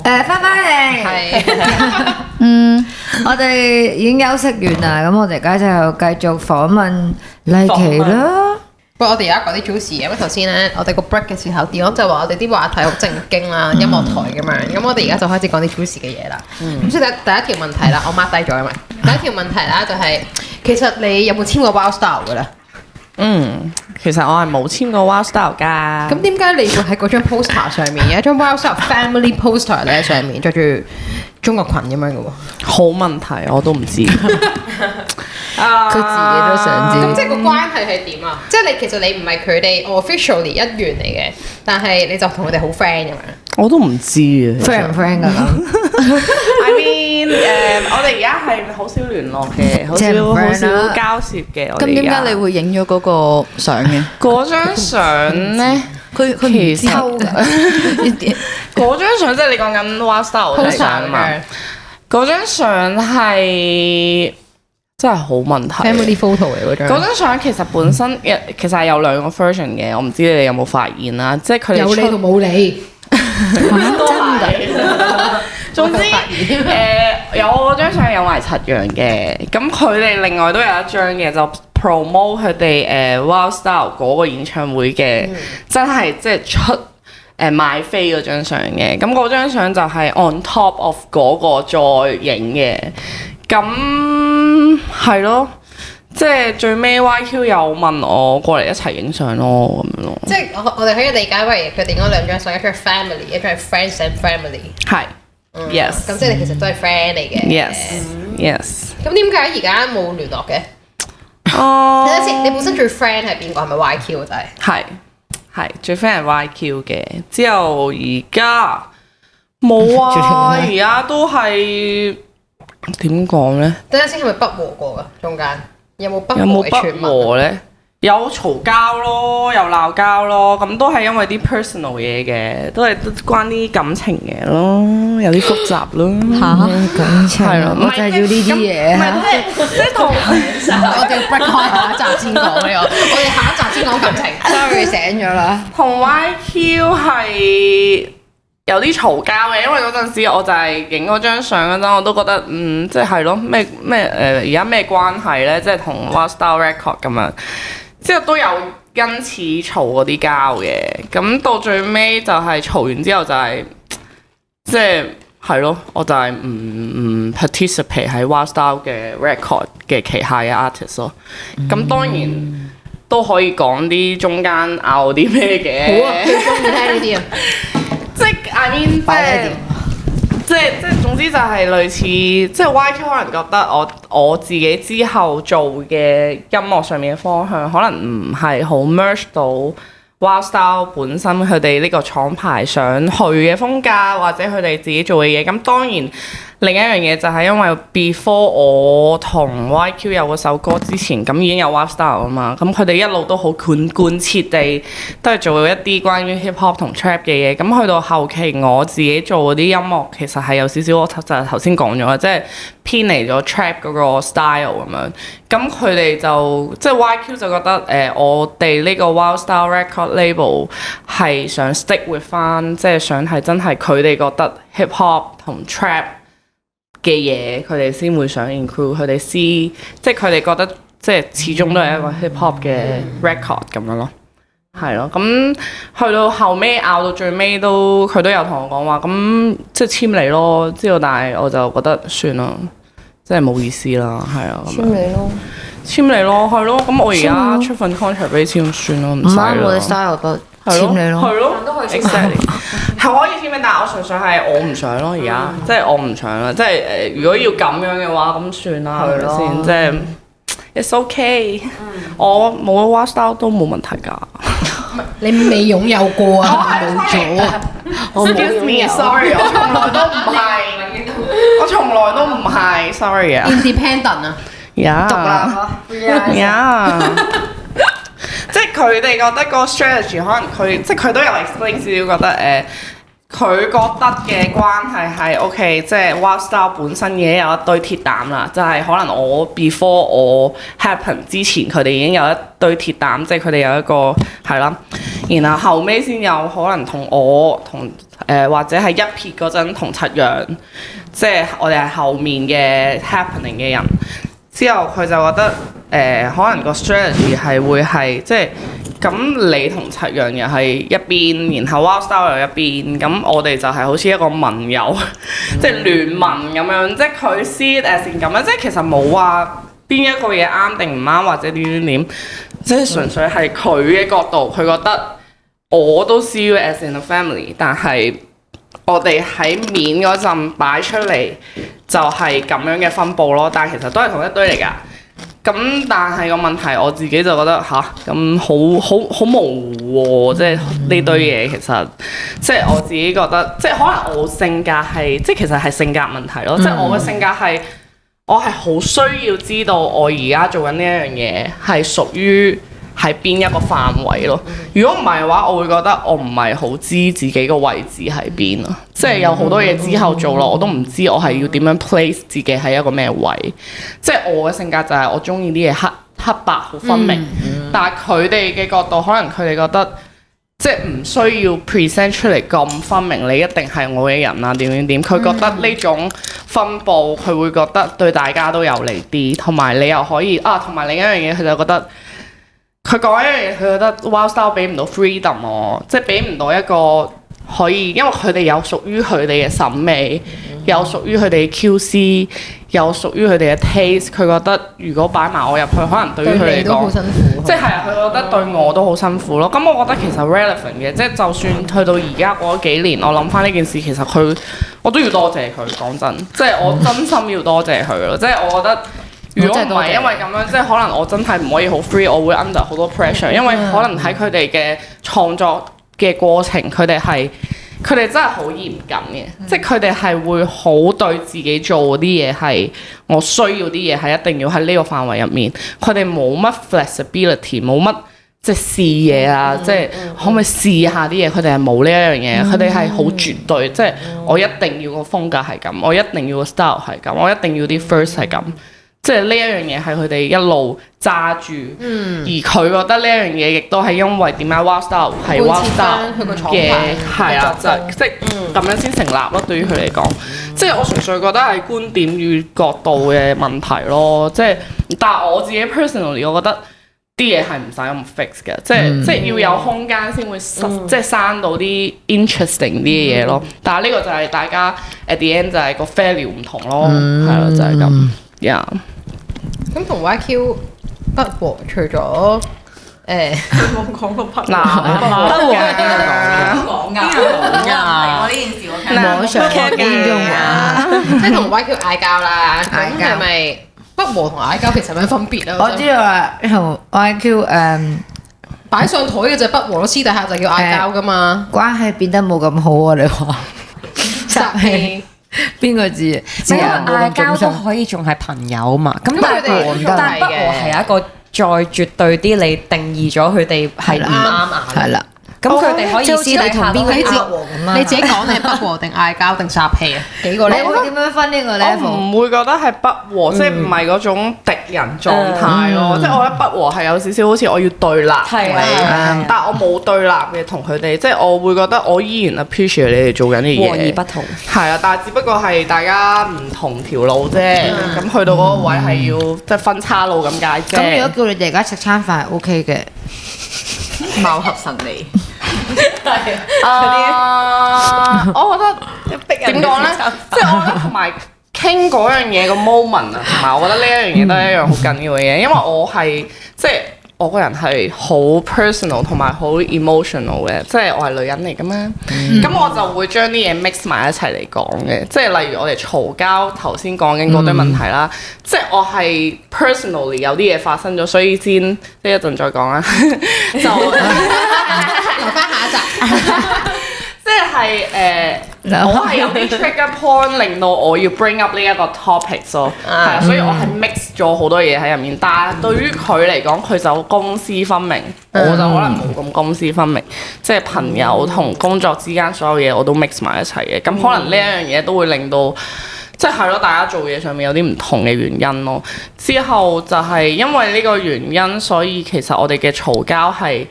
翻嚟。係。我哋已經休息完啦，咁我哋而家就繼續訪問麗琪啦。不過我哋而家講啲 juicy 嘅，因為頭先咧我哋個 break 嘅時候，Dion就話我哋啲話題好正經啦，音樂台咁樣。咁我哋而家就開始講啲 juicy 嘅嘢啦。咁所以第一條問題啦，我 mark 低咗嘅嘛。第一條問題啦就係，其實你有冇簽過 Wild Style 嘅咧？其實我係冇簽過 Wild Style 㗎。咁點解你會喺嗰張 poster 上面有一張 Wild Style Family poster 咧上面着住中國裙咁樣嘅喎？好問題，我都唔知。佢自己都想知。咁即係個關係係點啊？即係你其實你唔係佢哋 officially 一員嚟嘅，但係你就同佢哋好 friend 咁樣。我都唔知啊。friend 唔 friend 㗎？ I mean，我哋而家係好少聯絡嘅，好少交涉嘅。咁點解你會影咗嗰個相嘅？嗰張相咧，佢唔知抽㗎。嗰張相即係你講緊 Wild Style 嗰張相啊嘛？嗰張相係真係好問題。Family photo 嚟嗰張。嗰張相其實本身其實係有2個 version 嘅，我唔知你哋有冇發現啦。即係佢哋有你同冇你。都係。總之有我張相有埋7樣嘅，咁佢哋另外都有一張嘅，就 promote 佢哋Wild Style 嗰個演唱會嘅，真係即係出買飛嗰張相嘅。咁嗰張相就係 on top of 嗰個再影嘅，咁係咯。即係最尾 YQ 有問我過嚟一齊影相咯，咁樣咯。即係我哋可以理解為佢哋嗰兩張相，一張係 family，一張係 friends and family。係，yes。咁即係你其實都係 friend 嚟嘅。Yes。咁點解而家冇聯絡嘅？哦。等陣先，你本身最 friend 係邊個？係咪 YQ 啊？真係。係最 friend 係 YQ 嘅，之後而家冇啊，而家都係點講咧？等陣先，係咪不和過㗎？中間有冇不和有冇嘅傳不和聞？咧？有嘈交咯，有鬧交咯，咁都係因為啲 personal 嘢嘅，都係關啲感情嘅咯，有啲複雜咯。感情係咯，我就係要呢啲嘢唔係即係同我哋要 break 開下一集先講呢個，我哋下一集先講感情。Sorry 醒咗啦。同 YQ 係有啲嘈交嘅，因為嗰陣時我就係影嗰張相嗰陣，我都覺得即係咯咩而家咩關係咧？即係同 Wildstyle Record 咁樣。之後都有因此嘈嗰啲交嘅，咁到最尾就係嘈完之後就係即係咯，我就係唔 participate 喺 Wildstyle 嘅 record 嘅旗下嘅 artist 咯。咁當然都可以講啲中間拗啲咩嘅。好啊，最中意聽呢啲啊！即係 I mean 即係總之就係類似，即係 YQ 可能覺得我自己之後做嘅音樂上面嘅方向，可能唔係好 merge 到 Wildstyle 本身佢哋呢個廠牌想去嘅風格，或者佢哋自己做嘅嘢。咁當然另一樣嘢就係因為 before 我同 YQ 有嗰首歌之前，咁已經有 Wildstyle 啊嘛。咁佢哋一路都好貫徹地都係做一啲關於 hip hop 同 trap 嘅嘢。咁去到後期我自己做嗰啲音樂，其實係有少少我就係頭先講咗啦，即係偏離咗 trap 嗰個 style 咁樣。咁佢哋就即係 YQ 就覺得我哋呢個 Wildstyle Record Label 係想 stick with 翻，即係想係真係佢哋覺得 hip hop 同 trap嘅嘢，佢哋先會想 include 佢哋即係佢哋覺得即係始終都係一個 hip hop 嘅 record 咁樣咯，係咯。咁去到後尾拗到最尾都佢都有同我講話，咁即係簽你咯。之後但係我就覺得算啦，即係冇意思啦，係啊。簽你咯，係咯。咁我而家出份 contract 俾你簽算咯，唔使啦。我哋 style 個簽你咯，係咯，exactly 係可以簽名，但係我純粹係我唔想咯，而家即係我唔想啦，即係如果要咁樣嘅話，咁算啦，係咪先？即係 it's okay，我冇 Wildstyle 都冇問題㗎。你未擁有過啊，冇咗啊！ Excuse me，sorry，我從來都唔係，sorry 啊。Independent 啊，即係佢哋覺得個 strategy 可能即係佢都有 explain 少少覺得佢覺得嘅關係係 OK， 即係 Wildstyle 本身已經有一堆鐵膽啦，就係可能我 before 我 happen 之前，佢哋已經有一堆鐵膽，即係佢哋有一個係啦，然後後尾先有可能同我或者係一撇嗰陣同七陽，即係我哋係後面嘅 happening 嘅人。之後佢就覺得可能個 strategy 係會係即係咁，你同七陽又係一邊，然後 Wildstyle 又一邊，咁我哋就係好似一個盟友，即係聯盟咁樣，即係佢 see it as in 咁樣，即係其實冇話邊一個嘢啱定唔啱或者點，即係純粹係佢嘅角度，佢覺得我都 see you as in a family， 但係我哋喺面嗰陣擺出嚟就係咁樣嘅分佈咯，但係其實都係同一堆嚟㗎。咁但係個問題我自己就覺得咁好模糊喎，即係呢堆嘢其實即係我自己覺得，即係可能我性格係即係其實係性格問題咯，即係我嘅性格係我係好需要知道我而家做緊呢一樣嘢係屬於喺邊一個範圍咯。如果唔係嘅話，我會覺得我唔係好知自己個位置喺邊啊。即係有好多嘢之後做咯，我都唔知我係要點樣 place 自己喺一個咩位。即係我嘅性格就係我中意啲嘢黑白好分明，但係佢哋嘅角度可能佢哋覺得即係唔需要 present 出嚟咁分明，你一定係我嘅人啊點。佢覺得呢種分佈佢會覺得對大家都有利啲，同埋你又可以同埋另一樣嘢佢就覺得。佢講一樣嘢，佢覺得 Wildstyle 俾唔到 freedom 我，即係俾唔到一個可以，因為佢哋有屬於佢哋嘅審美，有屬於佢哋嘅 QC，有屬於佢哋嘅 taste，佢覺得如果擺埋我入去，可能對於佢對嚟講，你都好辛苦。即係佢覺得對我都好辛苦咯。咁我覺得其實 relevant 嘅，即係就算去到而家過咗幾年，我諗翻呢件事，其實我都要多謝佢。講真，即係我真心要多謝佢咯。即係我覺得。如果唔係因為咁樣，即係可能我真係唔可以好 free，我會 under 好多 pressure，因為可能喺佢哋嘅創作嘅過程，佢哋真係好嚴謹嘅，即係佢哋係會好對自己做啲嘢係我需要啲嘢係一定要喺呢個範圍入面，佢哋冇乜 flexibility， 冇乜即係試嘢啊，即係可唔可以試下啲嘢？佢哋係冇呢一樣嘢，佢哋係好絕對，即係我一定要個風格係咁，我一定要個 style 係咁，我一定要啲 first 係咁。即係呢一樣嘢係佢哋一路揸住，而佢覺得呢一樣嘢亦都係因為點解 Wild Style 係 Wild Style 嘅，係啊，就即係咁樣先成立咯。對於佢嚟講，即係我純粹覺得係觀點與角度嘅問題咯。即係，但係我自己 personally， 我覺得啲嘢係唔使咁 fix 嘅，即係要有空間先會即係生到啲 interesting 啲嘅嘢咯。但係呢個就係大家 at the end 就係個 value 唔同咯，係咯，就係咁，yeah。咁同 YQ 不和，除咗冇講過不和，不和係點講㗎？我呢件事我聽網上嘅觀眾話，即係同 YQ 嗌交啦。咁係咪不和同嗌交其實有咩分別啊？我知道啦，同 YQ 擺上台嘅就不和咯，私底下就叫嗌交㗎嘛。關係變得冇咁好啊！你話集氣。邊個知？因為嗌交都可以仲係朋友嘛，咁但係不和係一個再絕對啲，你定義咗佢哋係唔啱眼。係啦。咁佢哋可以私底下邊個你不和咁啊？你自己講你係不和定嗌交定集氣啊？幾個你 level？會點樣分呢個我 level？唔會覺得係不和，即係唔係嗰種敵人狀態咯。即係我覺得不和係有少少好似我要對立，但係我冇對立嘅同佢哋，即係我會覺得我依然 appreciate 你哋做緊啲嘢，和而不同。係啊，但係只不過係大家唔同條路啫。咁去到嗰個位係要即係分岔路咁解啫。咁如果叫你哋而家食餐飯係 OK 嘅，貌合神離。我覺得點講咧？即係我覺得同埋傾嗰樣嘢個 moment 啊，同埋我覺得呢一樣嘢都係一樣好緊要嘅嘢，因為我係即係我個人係好 personal 同埋好 emotional 嘅，即係我係女人嚟噶嘛，咁我就會將啲嘢 mix 埋一齊嚟講嘅，即係例如我哋嘈交頭先講緊嗰堆問題啦，即係我係 personally 有啲嘢發生咗，所以先呢一陣再講啦，就留翻下一集。即係我係有啲 trigger point 令到我要 bring up 呢一個 topic 咯，係，所以我係 mix 咗好多嘢喺入面。但係對於佢嚟講，佢就公私分明，我就可能冇咁公私分明，即係朋友同工作之間所有嘢我都 mix 埋一齊嘅。咁可能呢一樣嘢都會令到即係咯，大家做嘢上面有啲唔同嘅原因咯。之後就係因為呢個原因，所以其實我哋嘅嘈交係。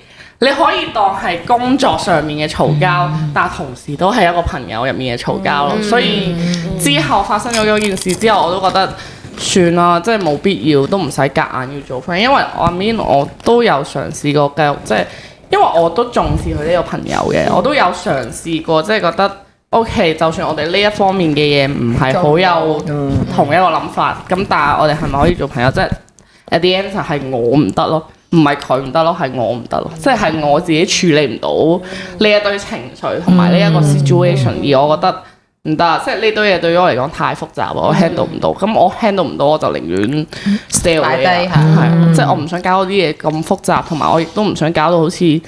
你可以當係工作上面嘅嘈交，但同時都係一個朋友入面嘅嘈交咯。所以之後發生咗嗰件事之後，我都覺得算啦，即係冇必要，都唔使夾硬要做 friend。因為我都有嘗試過繼續，即係因為我都重視佢呢個朋友嘅，我都有嘗試過，即係覺得 OK， 就算我哋呢一方面嘅嘢唔係好有同一個諗法，咁但係我哋係咪可以做朋友？即係 at the end 就係我唔得咯。唔係佢唔得咯，係我唔得咯，即係我自己處理唔到呢一堆情緒同埋呢一個 situation，而我覺得唔得，即係呢堆嘢對於我嚟講太複雜，我 handle 唔到。咁我 handle 唔到，我就寧願 stay away 啦，係，即係我唔想搞到啲嘢咁複雜，同埋我亦都唔想搞到好似即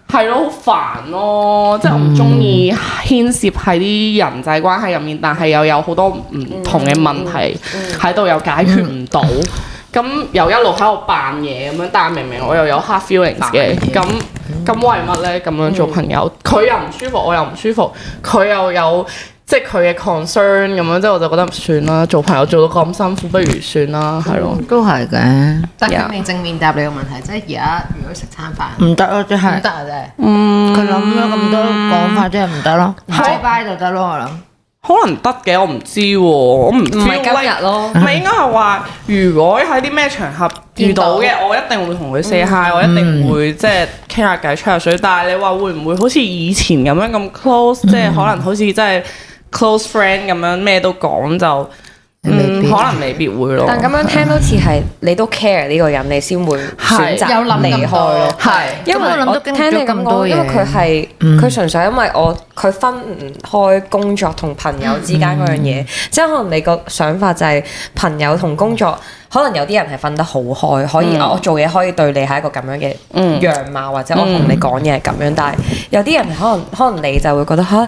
係咯好煩咯，即係我唔中意牽涉喺啲人際關係入面，但係又有好多唔同嘅問題喺度，又解決唔到。咁又一路喺度扮嘢咁樣，但係明明我又有 hard feelings 嘅，咁為乜咧？咁樣做朋友，佢又唔舒服，我又唔舒服，佢又有即係佢嘅 concern 咁樣，即係我就覺得算啦，做朋友做到咁辛苦，不如算啦，係咯，都係嘅。但係正面答你個問題，即係而家如果食餐飯唔得咯，即係唔得啊！真係，佢諗咗咁多講法，真係唔得咯，拜拜就得咯，我諗。可能得嘅，我唔知喎，我唔知。唔係今日咯，唔係應該係話，如果喺啲咩場合遇到嘅，我一定會同佢 say hi，我一定會即係傾下偈、吹下水。但係你話會唔會好似以前咁樣咁 close？即係可能好似真係 close friend 咁樣咩都講就。可能未必會咯。但咁樣聽都似係你都 care 呢個人，你先會選擇離開咯。係，因為我聽你咁講，因為佢係佢純粹因為佢分唔開工作同朋友之間嗰樣嘢，即係可能你個想法就係朋友同工作，可能有啲人係分得好開，可以我做嘢可以對你係一個咁樣嘅樣貌，或者我同你講嘢係咁樣，但係有啲人可能你就會覺得嚇，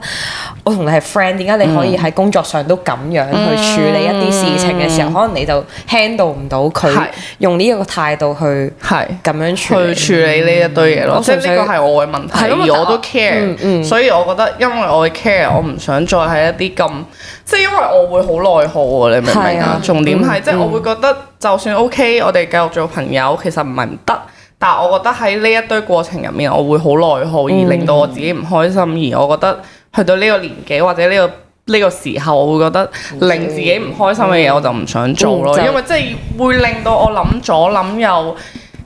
我同你係 friend，點解你可以喺工作上都咁樣去處理一啲事情嘅時候，可能你就 handle 唔到佢用呢一個態度去咁樣處理呢一堆嘢咯。即係呢個係我嘅問題，而我都 care，所以我覺得因為我嘅 care，我唔想再係一啲咁，即係因為我會好內耗啊！你明唔明啊？重點係即係我會覺得就算 OK，我哋繼續做朋友，其實唔係唔得。但係我覺得喺呢一堆過程入面，我會好內耗，而令到我自己唔開心。而我覺得去到呢個年紀或者呢個時候，我會覺得令自己唔開心嘅嘢，我就唔想做咯。因為即係會令到我諗左諗右，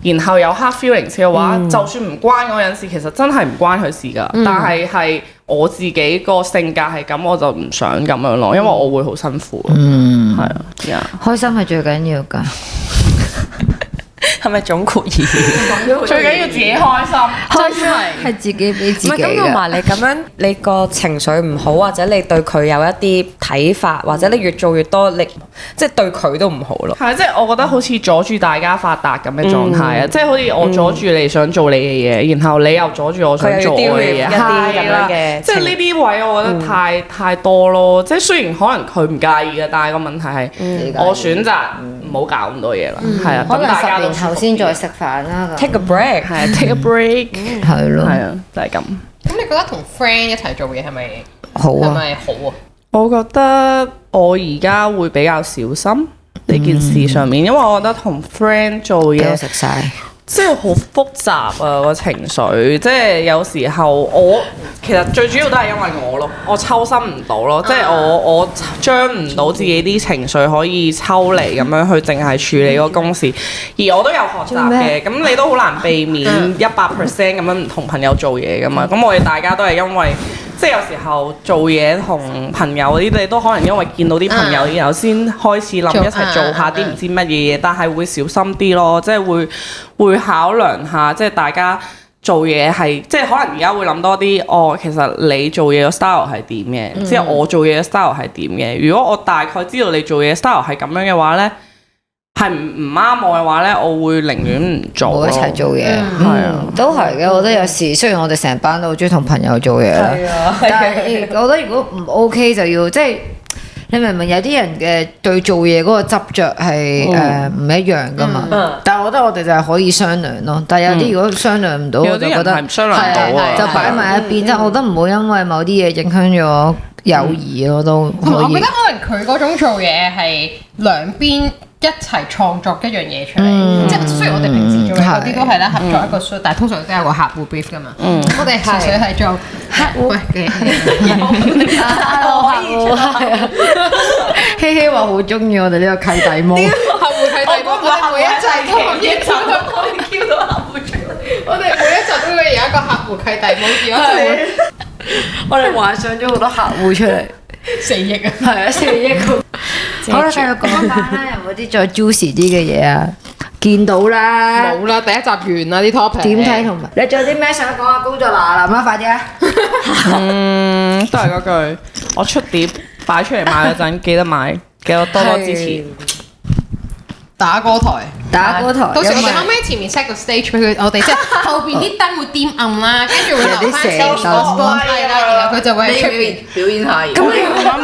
然後有 hard feelings 嘅話，就算唔關嗰人事，其實真係唔關佢事㗎。但係我自己個性格係咁，我就唔想咁樣咯，因為我會好辛苦。係啊，開心係最緊要㗎。係咪總括而言？最緊要自己開心，開心係自己俾自己嘅。唔係咁，同埋你咁樣，你個情緒唔好，或者你對佢有一啲睇法，或者你越做越多，你即係對佢都唔好咯。係，即係我覺得好似阻住大家發達咁嘅狀態啊！即係好似我阻住你想做你嘅嘢，然後你又阻住我想做我嘅嘢，係啦嘅。即係呢啲位，我覺得太多咯。即係雖然可能佢唔介意嘅，但係個問題係我選擇唔好搞咁多嘢啦。係啊，可能10大家都年後先再食飯啦。 Take a break， 係 take a break，係咯，係啊，就係咁。咁你覺得同 friend 一齊做嘢係咪好啊？係咪好啊？我覺得我而家會比較小心呢件事上面，因為我覺得同 friend 做俾我嘢食晒。即係好複雜啊個情緒，即係有時候我其實最主要都係因為我咯，我抽身唔到咯，即係我將唔到自己啲情緒可以抽離咁樣去淨係處理個公事，而我都有學習嘅，咁你都好難避免100% 咁樣唔同朋友做嘢噶嘛，咁我哋大家都係因為。即係有時候做嘢同朋友嗰啲，你都可能因為見到啲朋友，然後先開始諗一齊做下啲唔知乜嘢嘢，但係會小心啲咯，即係會考量下，即係大家做嘢係，即係可能而家會諗多啲，其實你做嘢嘅 style 係點嘅，即係我做嘢嘅 style 係點嘅。如果我大概知道你做嘢 style 係咁樣嘅話呢，係唔啱我嘅話呢，我會寧願唔做咯。冇一齊做嘢，係啊，都係嘅。我覺得有時雖然我哋成班都好中意同朋友做嘢啦，但係我覺得如果唔 OK 就要即係你明唔明？有啲人嘅對做嘢嗰個執着係唔一樣噶嘛。但係我覺得我哋就係可以商量咯。但係有啲如果商量唔到，我就覺得係商量唔到啊，就擺埋一邊。即係我覺得唔好因為某啲嘢影響咗友誼咯，都可以。我覺得可能佢嗰種做嘢係兩邊一齊創作一樣嘢出嚟，即係雖然我哋平時做嘢嗰啲都係啦，合作一個 show，但係通常都有個客戶 brief 噶嘛。我哋純粹係做客戶嘅。係啊，希希話好中意我哋呢個契弟模。客戶契弟模，我哋每一集都可以 Q 到客戶出嚟。我哋每一集都會有一個客戶契弟模，而家就會我哋幻想咗好多客戶出嚟4億啊！係啊，4億個。好啦，繼續講翻啦，有冇啲再 juicy 啲嘅嘢啊？見到啦，冇啦，第一集完啦啲 topic。點睇同埋你仲有啲咩想講啊？工作嗱嗱啦，快啲啊！都係嗰句，我出碟擺出嚟賣嗰陣，記得買，記得多多支持。打歌台，到時我哋後尾前面 set 個 stage 俾佢，我哋即係後邊啲燈會點暗啦，跟住會留翻啲射燈，係啦，然後佢就會喺出邊表演下。咁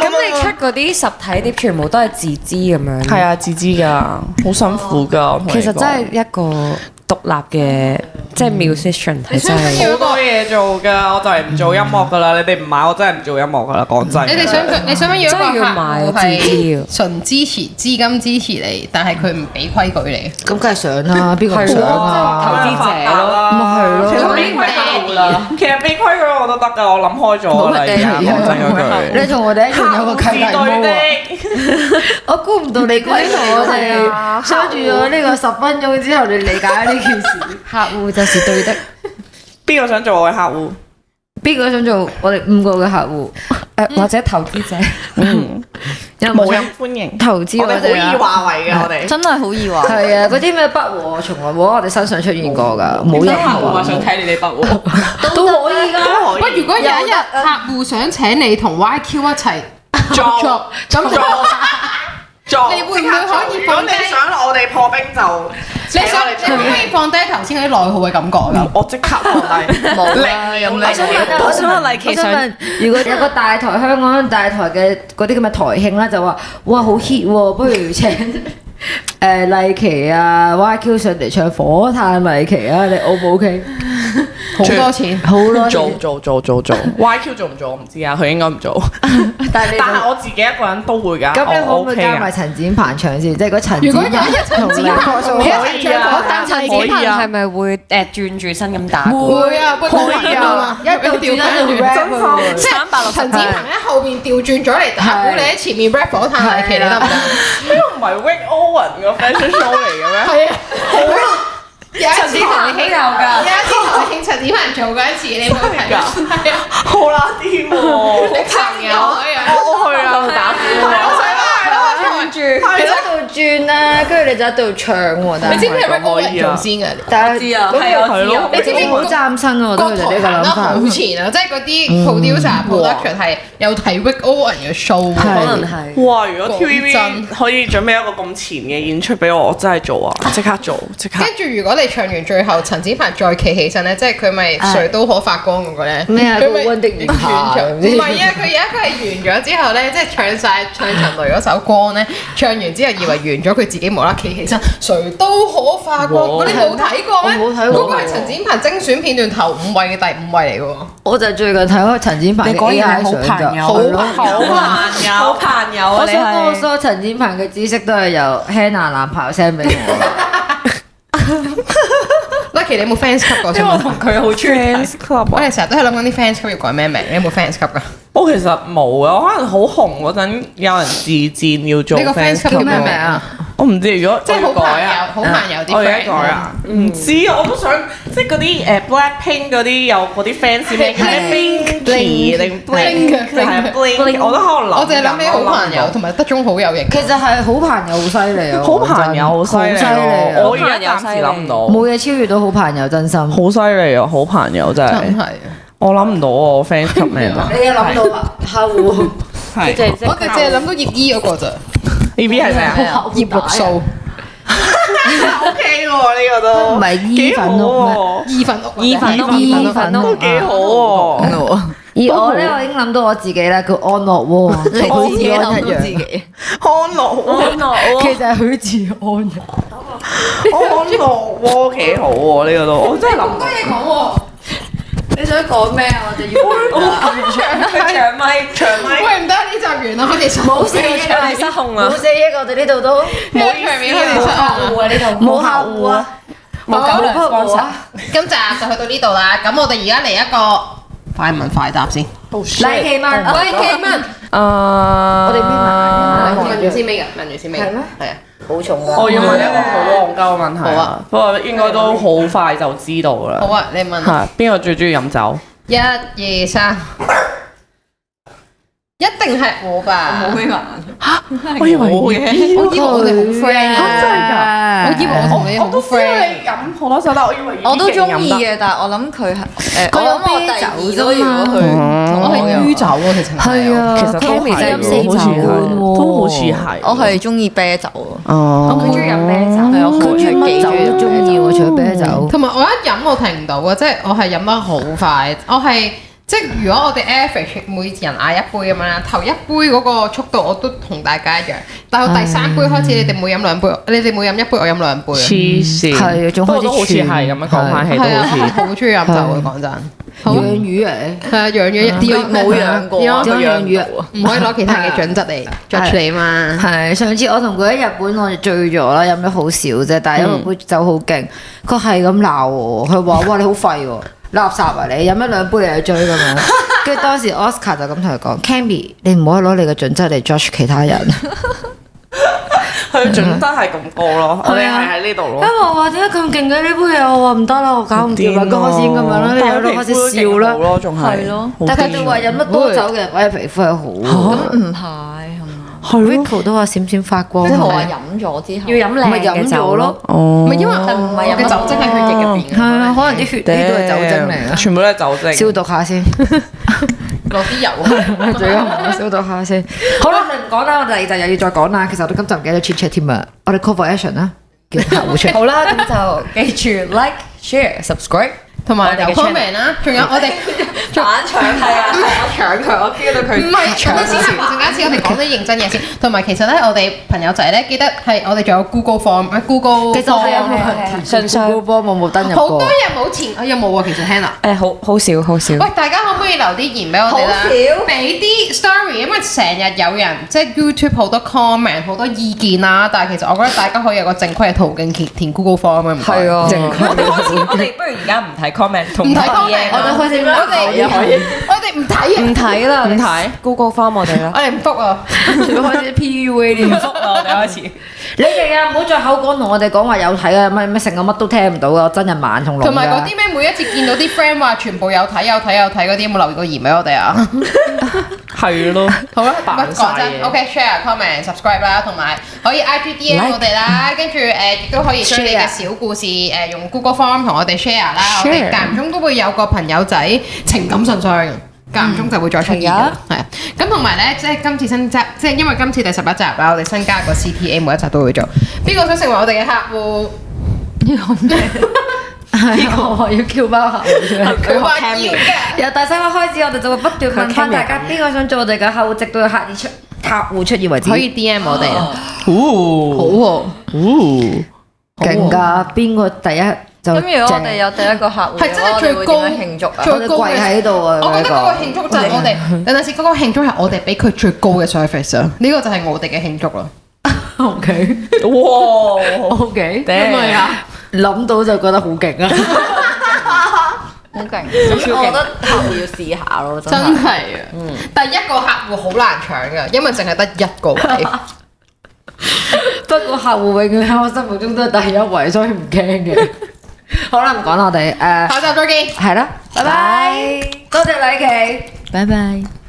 你出嗰啲實體碟全部都係自資咁樣？係啊，自資㗎，好辛苦㗎。其實真係一個獨立嘅，即係 musician 係真係好多嘢做㗎，我就係唔做音樂㗎啦。你哋唔買，我真係唔做音樂㗎啦。講真，你想唔想要一個客戶係係純支持資金支持你，但係佢唔俾規矩你？咁梗係想啦，邊個唔想啊？投資者咯，咪係咯。其實俾規矩啦，其實俾規矩我都得㗎，我諗開咗啦。而家講真嗰句，你同我哋一樣有個契弟模啊！我估唔到你居然同我哋相處咗呢個10分鐘之後，你理解呢件事。客戶就是對的。邊個想做我嘅客戶？邊個想做我哋5個嘅客戶？或者投資者，冇人歡迎。投資我哋好易話為嘅，我哋真係好易話。係啊，嗰啲咩不和從來冇喺我哋身上出現過㗎，冇人話想睇你哋不和，都可以㗎。喂，如果有一日客戶想請你同 YQ 一齊作，咁你會唔會可以放低？如果你想我哋破冰就，你可唔可以放低頭先嗰啲內耗嘅感覺㗎？我即刻放低，冇零。我想問麗琪想，如果有個大台香港大台嘅嗰啲咁嘅台慶啦，就話哇好 hit 喎，不如請麗琪啊 YQ 上嚟唱火炭麗琪啊，你 O 唔 OK？好多錢，好多錢做 YQ 做唔做我唔知啊，佢應該唔做。但係我自己一個人都會㗎。咁你可唔可以加埋陳展鵬唱先？即係如果陳展鵬同你可以啊，但陳展鵬係咪會轉住身咁打鼓？會啊，可以啊，一度調翻去 rap 即係陳展鵬喺後邊調轉咗嚟打鼓，你喺前面 rap 火炭麗琪，你得唔得？呢個唔係 Rick Owen 個 fashion show 嚟嘅咩？係啊，有一次陳展鵬都有㗎，有一次台慶陳展鵬做過一次，你冇睇㗎？係啊，好啦，癲喎！你朋友我去啊，打鼓啊！住喺度轉啦，跟住你就喺度唱喎。你知唔知係可以做先嘅？但係知啊，係啊，知啊。你知唔知好嶄新喎？個對佢哋呢個諗法台行得好前啊！即係嗰啲 producer production 係有睇 Rick Owen 嘅 show，可能係。哇！如果 TVB 可以準備一個咁前嘅演出俾我，我真係做啊！即刻做，即刻。跟住如果你唱完最後，陳展鵬再企起身咧，即係佢咪誰都可發光嗰個咧？咩啊？佢咪溫的月下唔係啊！佢有一個係完咗之後咧，即係唱陳雷嗰首光咧，唱完之後以為完咗，佢自己無啦企起身，誰都可發光。嗰啲冇睇過咩？我冇睇過嗰個係陳展鵬精選片段頭5位嘅第5位嚟嘅喎。我就最近睇開陳展鵬嘅 AI 相㗎，好朋友，好朋友啊！我你係想講所有陳展鵬嘅知識都係由 Hannah 男朋友 send 俾我。Lucky 你有冇 fans club 過？因為我同佢好 fans club 我哋成日都係諗緊啲 fans club 要改咩名，你有冇 fans club 㗎？我其實冇啊，我可能好紅嗰陣有人自薦要做呢個 fans club 叫咩名啊？我唔知，如果即係好我要改啊，好朋友啲我而家 friend 改啊，唔知啊，我都想即係嗰啲Blackpink 嗰啲有嗰啲 fans 咩 Binky 定 Blink 係啊 Blink，我都可能諗。我淨係諗起好朋友同埋德中好有型。其實係好朋友好犀利啊！好朋友好犀利好犀利啊！我而家暫時諗唔到，冇嘢超越到好朋友，真心。好犀利啊！好朋友真係，真係啊！我諗唔到我 fans 級咩啊？你有諗到啊？客戶係我哋淨係諗到葉姨嗰個咋。 A B 係咩啊？葉綠素。 OK 喎，呢個都唔係伊粉屋咩？意粉屋，意粉屋意粉屋都幾好喎。而我咧，我已經諗到我自己啦，叫安樂窩，同許志安一樣。安樂其實係許志安嘅。安樂窩幾好喎，呢個都我真係諗唔到。你講喎。你想講咩啊？我哋要長咪長咪，喂，唔得，呢集完啦，我哋冇死益長咪失控啊！冇死益，我哋呢度都冇場面，我哋出啊呢度冇客戶啊，冇狗糧幫手。今集就去到呢度啦，咁我哋而家嚟一個快問快答先。麗琪問，麗琪問，我哋邊問？問完先尾㗎，問完先尾。係咩？係啊。好重㗎。我要問一個好戇鳩嘅問題。好啊，不過應該都好快就知道㗎啦。好啊，你問。係邊個最中意飲酒？ 1、2、3，一定係我吧？冇咩話。我以為我以為我哋好 friend 啊！真係㗎！我以為我同你好我都知 friend。你飲好多酒，但我以為我都中意嘅。嘅，但係我諗佢係佢飲我諗我第二咯，如果佢同我係我酗酒喎，其實係啊，其實都 Cammy 係真係飲4好似係，酒喎，都好似係。我係中意啤酒啊。哦，佢中意飲啤酒，係我佢中意乜酒都中意喎，除咗啤酒。同埋我一飲我停唔到嘅，即係我係飲得好快，我係。即係如果我哋 average 每人嗌一杯咁樣啦，頭一杯嗰個速度我都同大家一樣，但係第3杯開始你哋每飲2杯，你哋每飲1杯，我飲2杯。黐線。係啊，仲開始不過都好似係咁樣講翻起都係啊，好似。好中意飲酒嘅講真。好養魚嚟，係啊，養咗一啲冇養過點解點樣養魚啊？唔可以攞其他嘅準則嚟 judge 你嘛？係上次我同佢喺日本，我哋醉咗啦，飲咗好少啫，但係因為杯酒好勁，佢係咁鬧我，佢話：哇你好廢喎，垃圾啊你，飲咗2杯你就醉咁樣。跟住當時 Oscar 就咁同佢講 Cammy 你唔可以攞你嘅準則嚟 judge 其他人。佢準則係咁高咯，我哋係喺呢度咯。因為我話點解咁勁嘅呢杯嘢，我話唔得啦，我搞唔掂啦，咁開始咁樣啦，你有都開始笑啦，咯，仲係。係咯，但係佢哋話飲得多酒嘅人嘅皮膚係好，咁唔係係 Rico 都話閃閃發光，即係我話係咪飲咗之後要飲咪飲靚嘅酒咗咯？哦，唔係因為但唔係飲嘅酒精喺血液入邊。係啊，可能啲血呢都係酒精嚟嘅，全部都係酒精。消毒下先。落啲油。最好消毒下先。好啦，我哋唔講啦，我哋第二集又要再講啦。其實我哋今集唔記得 chat 添啊，我哋 call for action 啦，叫客戶出。好啦，咁就記住 like、share、subscribe，同埋留我哋嘅 comment 啦，仲有我哋反搶係啊，我搶佢，我 feel 到佢唔係陣間先，陣間先，我哋講啲認真嘢先。同埋其實咧，我哋朋友仔咧，記得係我哋仲有 Google Form，Google 其實係有冇 Form 人信箱填波冇登入過好多。人冇填，有冇啊？其實 Hannah。好少好少。喂，大家可唔可以留啲言俾我哋啦？好少俾啲 story，因為成日有人即係 YouTube 好多 comment 好多意見啦。但係其實我覺得大家可以有個正規嘅途徑填 Google Form 啊。係啊，正確我哋開始，我哋不如而家唔睇 comment 同唔睇 comment，我哋開始我哋唔睇啊，唔睇啦，唔睇 Google Form 我哋啦，我哋唔覆啊。開始 PUA 啲。覆啦我哋開始。你哋啊，唔好再口講同我哋講話有睇啊，乜成個乜都聽唔到啊，真人慢同聾㗎。同埋嗰啲咩，每一次見到啲 friend 話全部有睇嗰啲，有冇留過言俾我哋啊？係咯，好啦，扮講真晒嘢，OK share comment subscribe 啦，同埋可以 IG DM 我哋啦，跟住亦都可以將你嘅小故事用 Google Form 同我哋 share 啦，我哋間唔中都會有個朋友仔情感信箱。間唔中就會再出現㗎啦，係啊。咁同埋咧，即係今次新集，即係因為今次第11集啦，我哋新加個 CTA，每一集都會做。邊個想成為我哋嘅客戶？呢個咩？係我要 Q 包客戶出嚟。佢話要嘅。由第三個開始，我哋就會不斷問翻大家邊個想做我哋嘅客戶，直到客戶出現為止。可以 DM 我哋啊。哦，好喎。勁㗎！邊個第一就咁如果我哋有第一個客戶係真係最高我哋會點樣慶祝啊？最我哋跪喺度啊！我覺得嗰個慶祝就係我哋，有陣時嗰個慶祝係我哋俾佢最高嘅 service 啊！呢個就係我哋嘅慶祝啦。 OK 哇 OK，係咪啊？諗到就覺得好勁啊！好勁！咁我覺得客戶要試下咯，真係。真係啊！第一個客戶好難搶㗎，因為淨係得一個位。不過客戶永遠喺我心目中都係第一位，所以唔驚嘅。好啦，唔講啦，我哋下集再見。係啦，拜拜，多謝麗琪，拜拜。